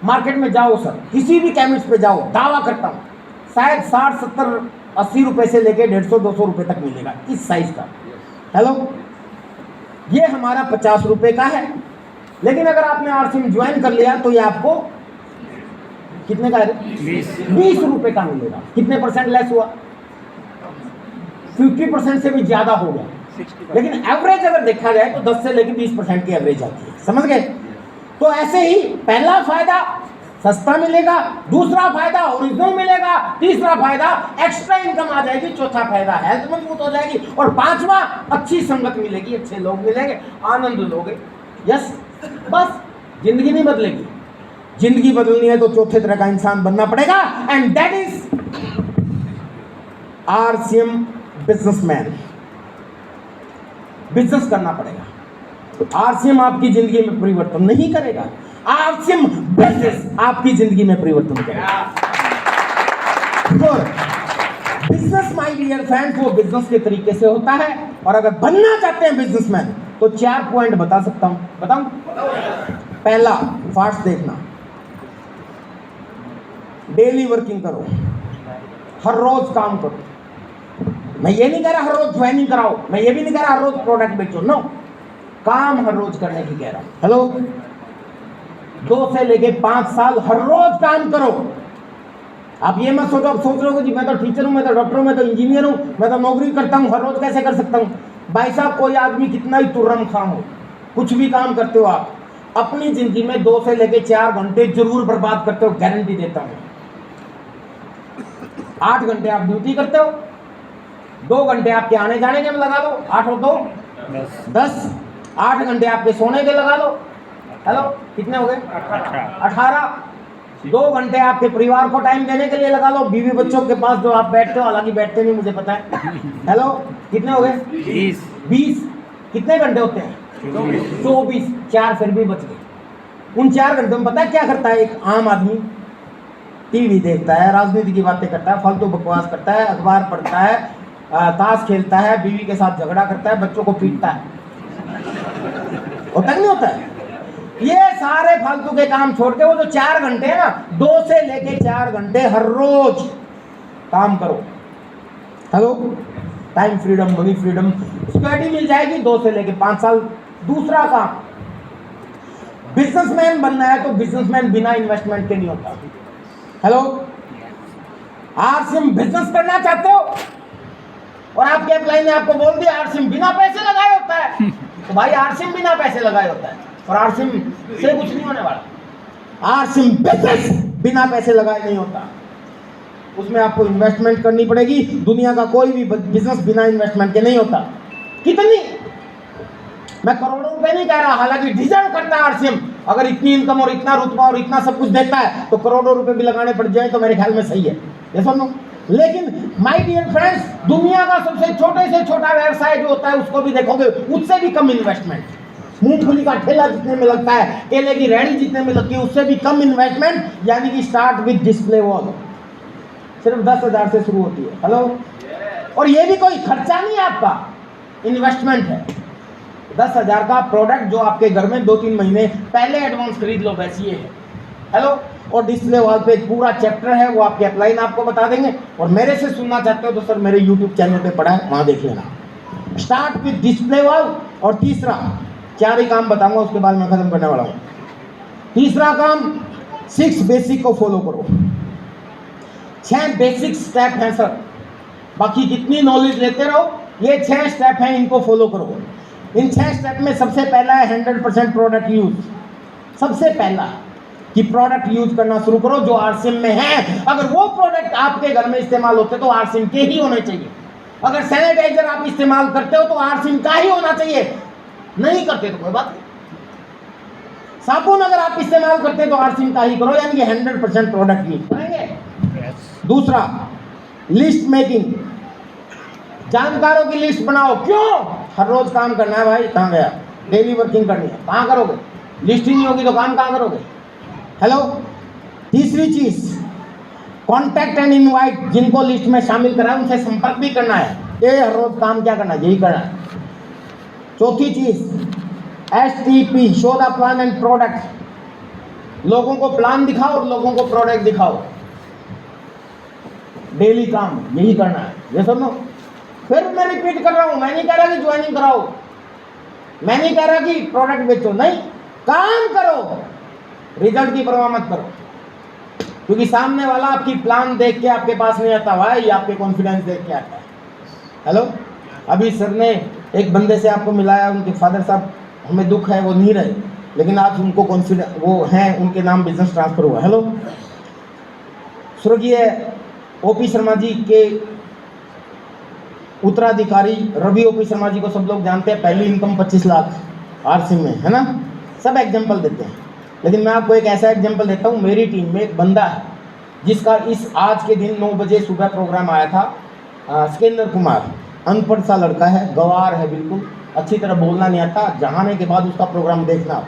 मार्केट में जाओ सर, किसी भी केमिस्ट पे जाओ, दावा करता हूँ शायद 60, 70, 80 रुपए से लेके 150, 200 रुपए तक मिलेगा इस साइज का। हेलो, ये हमारा 50 रुपए का है, लेकिन अगर आपने आरसीएम ज्वाइन कर लिया तो ये आपको कितने का है? 20 रुपए का मिलेगा। कितने परसेंट लेस हुआ? 50% से भी ज्यादा हो गया। लेकिन एवरेज अगर देखा जाए तो 10 से लेकर 20% की एवरेज आती है। समझ गए? तो ऐसे ही पहला फायदा सस्ता मिलेगा, दूसरा फायदा ओरिजिनल मिलेगा, तीसरा फायदा एक्स्ट्रा इनकम आ जाएगी, चौथा फायदा हेल्थ मजबूत हो जाएगी, और पांचवा अच्छी संगत मिलेगी, अच्छे लोग मिलेंगे, आनंद लोगे। यस, बस जिंदगी नहीं बदलेगी। जिंदगी बदलनी है तो चौथे तरह का इंसान बनना पड़ेगा, and that is RCM businessman. Business करना पड़ेगा। आरसीएम आपकी जिंदगी में परिवर्तन नहीं करेगा, आरसीएम बिजनेस आपकी जिंदगी में परिवर्तन करेगा। बिजनेस माय डियर फ्रेंड्स, वो बिजनेस के तरीके से होता है, और अगर बनना चाहते हैं बिजनेसमैन तो 4 पॉइंट बता सकता हूं। बताऊं? पहला, फास्ट देखना, डेली वर्किंग करो, हर रोज काम करो। मैं ये नहीं कह रहा हर रोज ज्वाइनिंग कराओ, मैं ये भी नहीं कह रहा हर रोज प्रोडक्ट बेचो, नो, काम हर रोज करने की कह रहा हूं। हेलो, 2 से लेके 5 साल हर रोज काम करो। आप ये मत सोचो, आप सोच रहे हो कि मैं तो टीचर हूं, मैं तो डॉक्टर हूं, मैं तो इंजीनियर हूं, मैं तो नौकरी करता हूं, हर रोज कैसे कर सकता हूं? भाई साहब, कोई आदमी कितना ही तुर्रम खां हो, कुछ भी काम करते हो आप, अपनी जिंदगी में 2 से लेके 4 घंटे जरूर बर्बाद करते हो, गारंटी देता हूं। 8 घंटे आप ड्यूटी करते हो, 2 घंटे आपके आने जाने के में लगा लो, 8 और 2 10, 8 घंटे आपके सोने के लगा लो। हेलो, कितने हो गए? 18। 2 घंटे आपके परिवार को टाइम देने के लिए लगा लो, बीवी बच्चों के पास जो आप बैठते हो, हालांकि बैठते नहीं, मुझे पता है। हेलो, कितने हो गए? 20। कितने घंटे होते हैं? 24। 4 फिर भी बच गए। उन 4 घंटों में पता है क्या करता है एक आम आदमी? टीवी देखता है, राजनीति की बातें करता है, फालतू बकवास करता है, अखबार पढ़ता है, ताश खेलता है, बीवी के साथ झगड़ा करता है, बच्चों को पीटता है। होता नहीं होता है? ये सारे फालतू के काम छोड़ के वो जो 4 घंटे है ना, 2 से लेके 4 घंटे हर रोज काम करो। Hello, time freedom, money freedom, security मिल जाएगी 2 से लेके 5 साल। दूसरा काम, बिजनेसमैन बनना है तो बिजनेसमैन बिना इन्वेस्टमेंट के नहीं होता। हेलो, आरसीएम बिजनेस करना चाहते हो और आपके एप्लाई ने आपको बोल दिया आरसीएम बिना पैसे लगाए होता है, तो भाई आरसीएम बिना पैसे लगाए होता है, और आरसीएम से कुछ नहीं होने वाला। आरसीएम बिजनेस बिना पैसे लगाए नहीं होता, उसमें आपको इन्वेस्टमेंट करनी पड़ेगी। दुनिया का कोई भी बिजनेस बिना इन्वेस्टमेंट के नहीं होता। कितनी, मैं करोड़ों रुपए नहीं कह रहा, हालांकि डिजर्व करता है आरसीएम। अगर इतनी इनकम और इतना रुतबा और इतना सब कुछ देता है तो करोड़ों रुपए भी लगाने पड़ जाए तो मेरे ख्याल में सही है, ये सुनो। लेकिन माय डियर फ्रेंड्स, दुनिया का सबसे छोटे से छोटा व्यवसाय जो होता है उसको भी देखोगे, उससे भी कम इन्वेस्टमेंट। मूंगफली का ठेला जितने में लगता है, केले की रेहड़ी जितने में लगती है, उससे भी कम इन्वेस्टमेंट, यानी कि स्टार्ट विद डिस्प्ले वॉल, सिर्फ 10,000 से शुरू होती है। हेलो, और ये भी कोई खर्चा नहीं है आपका, इन्वेस्टमेंट है। 10,000 का प्रोडक्ट जो आपके घर में 2-3 महीने पहले एडवांस खरीद लो, वैसी ये है। हेलो, और डिस्प्ले वॉल पे एक पूरा चैप्टर है, वो आपके अपलाइन आपको बता देंगे। और मेरे से सुनना चाहते हो तो सर मेरे यूट्यूब चैनल पे पड़ा है, वहाँ देख लेना। Start with display wall. और तीसरा, 4 ही काम बताऊंगा, उसके बाद मैं खत्म करने वाला हूँ। तीसरा काम, 6 बेसिक को फॉलो करो। 6 बेसिक स्टेप हैं सर, बाकी जितनी नॉलेज लेते रहो, ये 6 स्टेप हैं, इनको फॉलो करो। इन 6 स्टेप में सबसे पहला है 100% प्रोडक्ट यूज। सबसे पहला कि प्रोडक्ट यूज करना शुरू करो जो आरसीएम में है। अगर वो प्रोडक्ट आपके घर में इस्तेमाल होते तो आरसीएम के ही होने चाहिए। अगर सैनिटाइजर आप इस्तेमाल करते हो तो आरसीएम का ही होना चाहिए, नहीं करते तो कोई बात नहीं। साबुन अगर आप इस्तेमाल करते तो आरसीएम का ही करो, यानी कि 100% प्रोडक्ट यूज करेंगे। दूसरा, लिस्ट मेकिंग, जानकारों की लिस्ट बनाओ। क्यों? हर रोज काम करना है भाई, कहाँ गया, डेली वर्किंग करनी है, कहाँ करोगे? लिस्ट ही नहीं होगी तो काम कहाँ करोगे? हेलो। तीसरी चीज, कॉन्टैक्ट एंड इनवाइट, जिनको लिस्ट में शामिल करा है उनसे संपर्क भी करना है। ये हर रोज काम क्या करना है, यही करना है। चौथी चीज, STP, show the plan and product, लोगों को प्लान दिखाओ और लोगों को प्रोडक्ट दिखाओ। डेली काम यही करना है, ये सुनो। फिर मैं रिपीट कर रहा हूं, मैं नहीं कह रहा कि ज्वाइनिंग कराओ, मैं नहीं कह रहा कि प्रोडक्ट बेचो, नहीं, काम करो, रिजल्ट की परवाह मत करो। क्योंकि सामने वाला आपकी प्लान देख के आपके पास नहीं आता भाई, आपके कॉन्फिडेंस देख के आता है। हेलो। अभी सर ने एक बंदे से आपको मिलाया, उनके फादर साहब, हमें दुख है वो नहीं रहे, लेकिन आज उनको कॉन्फिडेंस, वो हैं, उनके नाम बिजनेस ट्रांसफर हुआ। हेलो। स्वर्गीय ओपी शर्मा जी के उत्तराधिकारी रवि ओपी शर्मा जी को सब लोग जानते हैं। पहली इनकम 25 लाख आरसीएम में, है ना, सब एग्जाम्पल देते हैं। लेकिन मैं आपको एक ऐसा एग्जाम्पल देता हूँ। मेरी टीम में एक बंदा है जिसका इस आज के दिन 9 बजे सुबह प्रोग्राम आया था, सिकंदर कुमार, अनपढ़ सा लड़का है, गवार है बिल्कुल, अच्छी तरह बोलना नहीं आता। जहाने के बाद उसका प्रोग्राम देखना।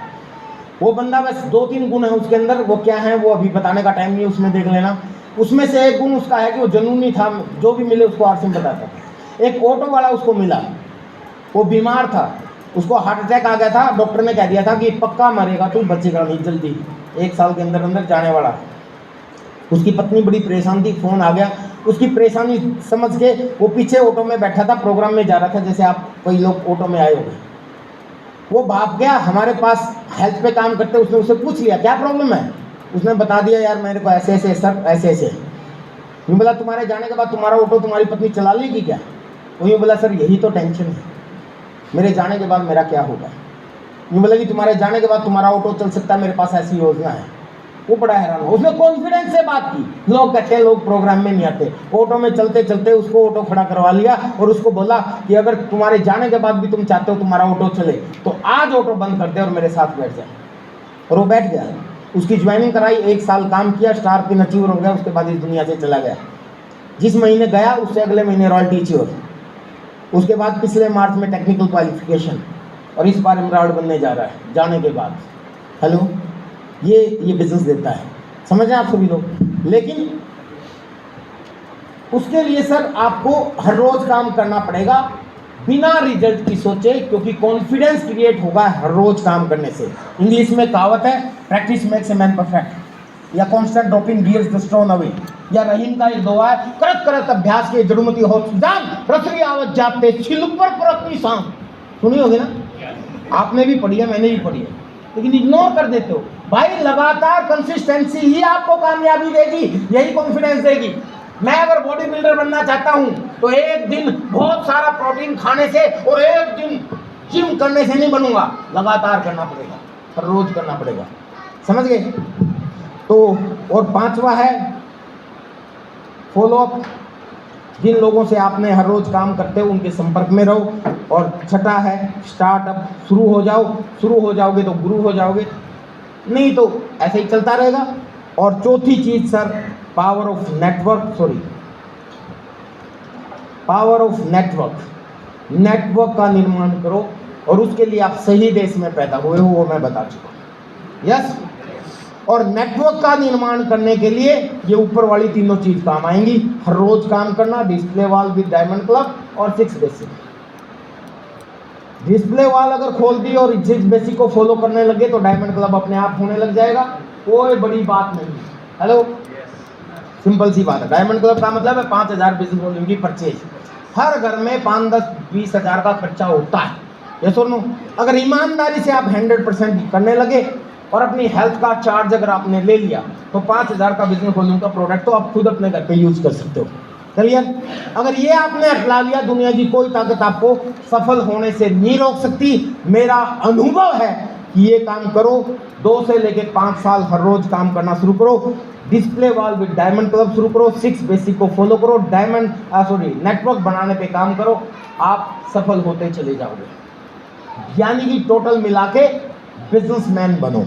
वो बंदा बस 2-3 गुण है उसके अंदर, वो क्या है वो अभी बताने का टाइम नहीं है, उसमें देख लेना। उसमें से एक गुण उसका है कि वो जुनूनी था, जो भी मिले उसको आरसीएम बताता था। एक ऑटो वाला उसको मिला, वो बीमार था, उसको हार्ट अटैक आ गया था। डॉक्टर ने कह दिया था कि पक्का मरेगा, तू बचेगा नहीं जल्दी, 1 साल के अंदर अंदर जाने वाला। उसकी पत्नी बड़ी परेशान थी, फ़ोन आ गया। उसकी परेशानी समझ के वो पीछे ऑटो में बैठा था, प्रोग्राम में जा रहा था, जैसे आप कई लोग ऑटो में आए होंगे। वो भाग गया, हमारे पास हेल्थ पे काम करते, उसने उससे पूछ लिया क्या प्रॉब्लम है। उसने बता दिया, यार मेरे को ऐसे ऐसे सर, ऐसे ऐसे। यूँ बोला, तुम्हारे जाने के बाद तुम्हारा ऑटो तुम्हारी पत्नी चला लेगी क्या? वो यूँ बोला, सर यही तो टेंशन है, मेरे जाने के बाद मेरा क्या होगा। यूँ बोला कि तुम्हारे जाने के बाद तुम्हारा ऑटो चल सकता है, मेरे पास ऐसी योजना है। वो बड़ा हैरान हुआ, उसने कॉन्फिडेंस से बात की। लोग कहते हैं लोग प्रोग्राम में नहीं आते। ऑटो में चलते चलते उसको ऑटो खड़ा करवा लिया और उसको बोला कि अगर तुम्हारे जाने के बाद भी तुम चाहते हो तुम्हारा ऑटो चले तो आज ऑटो बंद कर दे और मेरे साथ बैठ जाए। और वो बैठ गया, उसकी ज्वाइनिंग कराई, 1 साल काम किया, स्टार पिन अचीवर हो गया, उसके बाद इस दुनिया से चला गया। जिस महीने गया उससे अगले महीने रॉयल्टी अचीवर, उसके बाद पिछले मार्च में टेक्निकल क्वालिफिकेशन, और इस बार एमराल्ड बनने जा रहा है जाने के बाद। हेलो। ये बिजनेस देता है, समझ रहे हैं आप सभी लोग। लेकिन उसके लिए सर आपको हर रोज काम करना पड़ेगा बिना रिजल्ट की सोचे, क्योंकि कॉन्फिडेंस क्रिएट होगा हर रोज काम करने से। इंग्लिश में कहावत है, practice makes a man perfect, या constant dropping gears the stone away, या रहीम का एक दुआ है, करत करत अभ्यास के जड़मती हो जान, रसरी आवत जाते छिलुक पर परतनी सांस। सुनी होगी ना, आपने भी पढ़ी है, मैंने भी पढ़ी है, लेकिन इग्नोर कर देते हो भाई। लगातार कंसिस्टेंसी ही आपको कामयाबी देगी, यही कॉन्फिडेंस देगी। मैं अगर बॉडी बिल्डर बनना चाहता हूं तो एक दिन बहुत सारा प्रोटीन खाने से और एक दिन जिम करने से नहीं बनूंगा, लगातार करना पड़ेगा, हर रोज करना पड़ेगा, समझ गए। तो और 5वां है फॉलोअप, जिन लोगों से आपने हर रोज काम करते हो उनके संपर्क में रहो। और 6वां है स्टार्टअप, शुरू हो जाओ, शुरू हो जाओगे तो गुरु हो जाओगे, नहीं तो ऐसे ही चलता रहेगा। और 4थी चीज sir, power of network, network का निर्माण करो, और उसके लिए आप सही देश में पैदा हुए हो, वो मैं बता चुका हूँ। यस। और नेटवर्क का निर्माण करने के लिए ये ऊपर वाली तीनों चीज काम आएंगी, हर रोज काम करना, display wall with diamond club और 6 बेसिक। डिस्प्ले वॉल अगर खोल दी और 6 बेसिक को फॉलो करने लगे तो डायमंड क्लब अपने आप होने लग जाएगा, कोई बड़ी बात नहीं। हेलो, सिंपल सी बात है। डायमंड क्लब का मतलब है 5000 बिजनेस वॉल्यूम की परचेज। हर घर में 5, 10, 20 हजार का खर्चा होता है, ये सुनो। अगर ईमानदारी से आप 100% करने लगे और अपनी हेल्थ का चार्ज अगर आपने ले लिया तो 5000 का बिजनेस वॉल्यूम का प्रोडक्ट तो आप खुद अपने घर पे यूज कर सकते हो। क्लियर? अगर ये आपने अपना लिया, दुनिया की कोई ताकत आपको सफल होने से नहीं रोक सकती। मेरा अनुभव है कि ये काम करो, 2 से लेके 5 साल हर रोज काम करना शुरू करो, display wall with diamond club शुरू करो, 6 बेसिक को फॉलो करो, नेटवर्क बनाने पे काम करो, आप सफल होते चले जाओगे। यानी कि टोटल मिला के बिजनेसमैन बनो,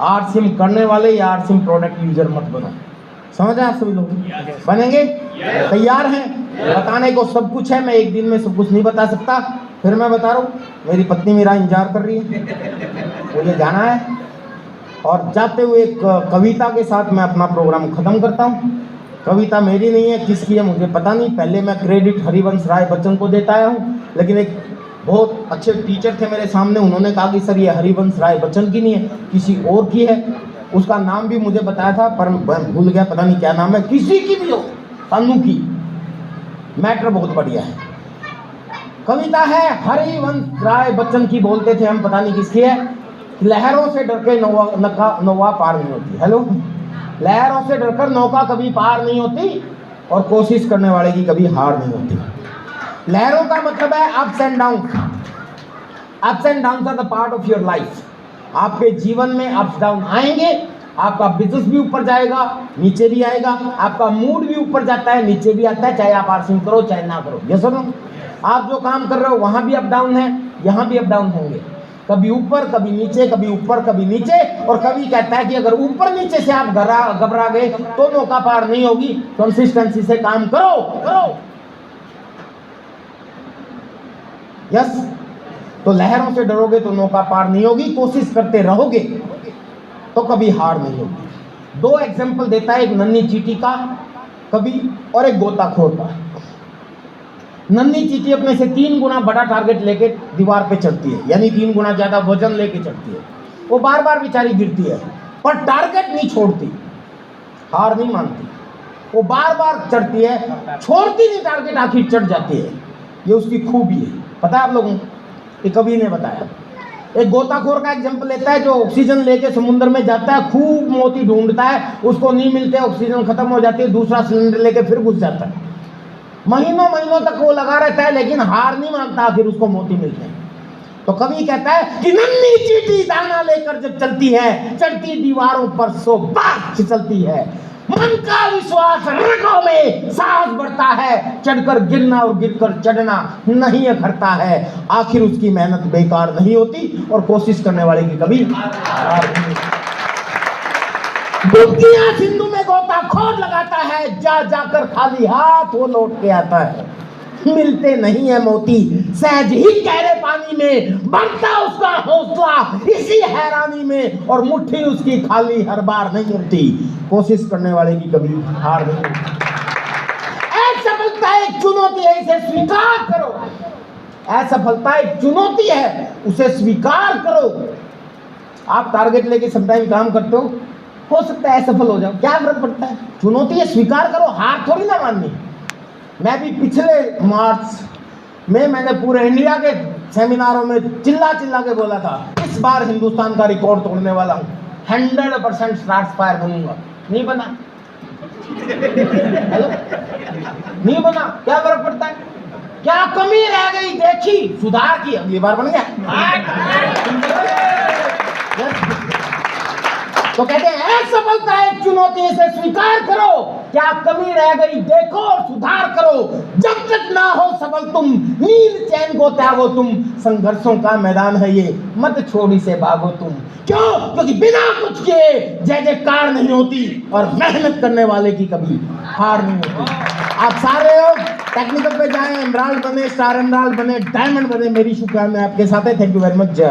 आरसीएम करने वाले या आरसीएम प्रोडक्ट यूजर मत बनो। समझ आए आप सभी लोग? बनेंगे? तैयार हैं? बताने को सब कुछ है, मैं एक दिन में सब कुछ नहीं बता सकता। फिर मैं बता रहा हूँ, मेरी पत्नी मेरा इंतजार कर रही है, मुझे जाना है। और जाते हुए एक कविता के साथ मैं अपना प्रोग्राम खत्म करता हूँ। कविता मेरी नहीं है, किसकी है मुझे पता नहीं। पहले मैं क्रेडिट हरिवंश राय बच्चन को देता आया हूँ, लेकिन एक बहुत अच्छे टीचर थे मेरे सामने, उन्होंने कहा कि सर ये हरिवंश राय बच्चन की नहीं है, किसी और की है। उसका नाम भी मुझे बताया था पर मैं भूल गया, पता नहीं क्या नाम है। किसी की भी हो, तनु की, मैटर बहुत बढ़िया है। कविता है हरिवंश राय बच्चन की, बोलते थे हम, पता नहीं किसकी है। लहरों से डर के नौका पार नहीं होती। हेलो, लहरों से डरकर नौका कभी पार नहीं होती और कोशिश करने वाले की कभी हार नहीं होती। लहरों का मतलब है ups and down. Ups and down are the part of your life. आपके जीवन में अप्स डाउन आएंगे, आपका बिजनेस भी ऊपर जाएगा, नीचे भी आएगा, आपका मूड भी ऊपर जाता है, नीचे भी आता है, चाहे आप आरसीएम करो चाहे ना करो। ये सुनो, आप जो काम कर रहे हो वहां भी अप डाउन है, यहाँ भी अप डाउन होंगे, कभी ऊपर कभी नीचे, कभी ऊपर कभी नीचे। और कभी कहता है कि अगर ऊपर नीचे से आप घबरा गए तो नौका पार नहीं होगी। कंसिस्टेंसी से काम करो। यस, तो लहरों से डरोगे तो नौका पार नहीं होगी, कोशिश करते रहोगे तो कभी हार नहीं होगी। 2 एग्जाम्पल देता है, एक नन्ही चींटी का कभी और एक गोताखोर का। नन्ही चींटी अपने से 3 गुना बड़ा टारगेट लेके दीवार पे चढ़ती है, यानी 3 गुना ज्यादा वजन लेके चढ़ती है। वो बार बार बेचारी गिरती है पर टारगेट नहीं छोड़ती, हार नहीं मानती, वो बार बार चढ़ती है, छोड़ती नहीं टारगेट, आखिर चढ़ जाती है। ये उसकी खूबी है, पता है आप लोगों को? ये कभी ने बताया। एक गोताखोर का एग्जांपल लेता है, जो ऑक्सीजन लेके समुद्र में जाता है, खूब मोती ढूंढता है, उसको नहीं मिलते, ऑक्सीजन खत्म हो जाती है, दूसरा सिलेंडर लेके फिर घुस जाता है। महीनों महीनों तक वो लगा रहता है लेकिन हार नहीं मानता, आखिर उसको मोती मिलते हैं। तो कवि कहता है कि नन्ही चींटी दाना लेकर जब चलती है, चढ़ती दीवारों पर 100 बार फिसलती है। मन का विश्वास रगों में साहस बढ़ता है, चढ़कर गिरना और गिरकर चढ़ना नहीं अखरता है। आखिर उसकी मेहनत बेकार नहीं होती और कोशिश करने वाले की कभी हार नहीं। दुनिया सिंधु में गोताखोर लगाता है, जा जाकर खाली हाथ वो लौट के आता है। मिलते नहीं है मोती, सहज ही गहरे पानी में बढ़ता उसका हौसला इसी हैरानी में, और मुट्ठी उसकी खाली हर बार नहीं होती। कोशिश करने वाले की कभी हार नहीं होती। असफलता एक चुनौती है, इसे स्वीकार करो। असफलता एक चुनौती है, उसे स्वीकार करो। आप टारगेट लेके समटाइम काम करते हो सकता है असफल हो जाओ, क्या फर्क पड़ता है? चुनौती है, स्वीकार करो, हार थोड़ी ना माननी। मैं भी पिछले मार्च में मैंने पूरे इंडिया के सेमिनारों में चिल्ला के बोला था, इस बार हिंदुस्तान का रिकॉर्ड तोड़ने वाला हूँ, 100% स्टार्स फायर बनूंगा। नहीं बना। हेलो, नहीं बना, क्या फर्क पड़ता है? क्या कमी रह गई देखी, सुधार की, अगली बार बन गया। तो कहते हैं असफलता एक चुनौती, इसे स्वीकार करो। क्या कमी रह गई देखो और सुधार करो। जब तक ना हो सफल तुम, नींद चैन को त्यागो तुम। संघर्षों का मैदान है ये, मत छोड़ी से भागो तुम। क्यों? क्योंकि बिना कुछ किए जय जयकार नहीं होती और मेहनत करने वाले की कभी हार नहीं होती। आप सारे लोग टेक्निकल पे जाएं, एमराल्ड बने, स्टार एमराल्ड बने, डायमंड बने। मेरी शुभकामनाएं आपके साथ है। Thank you very much. जय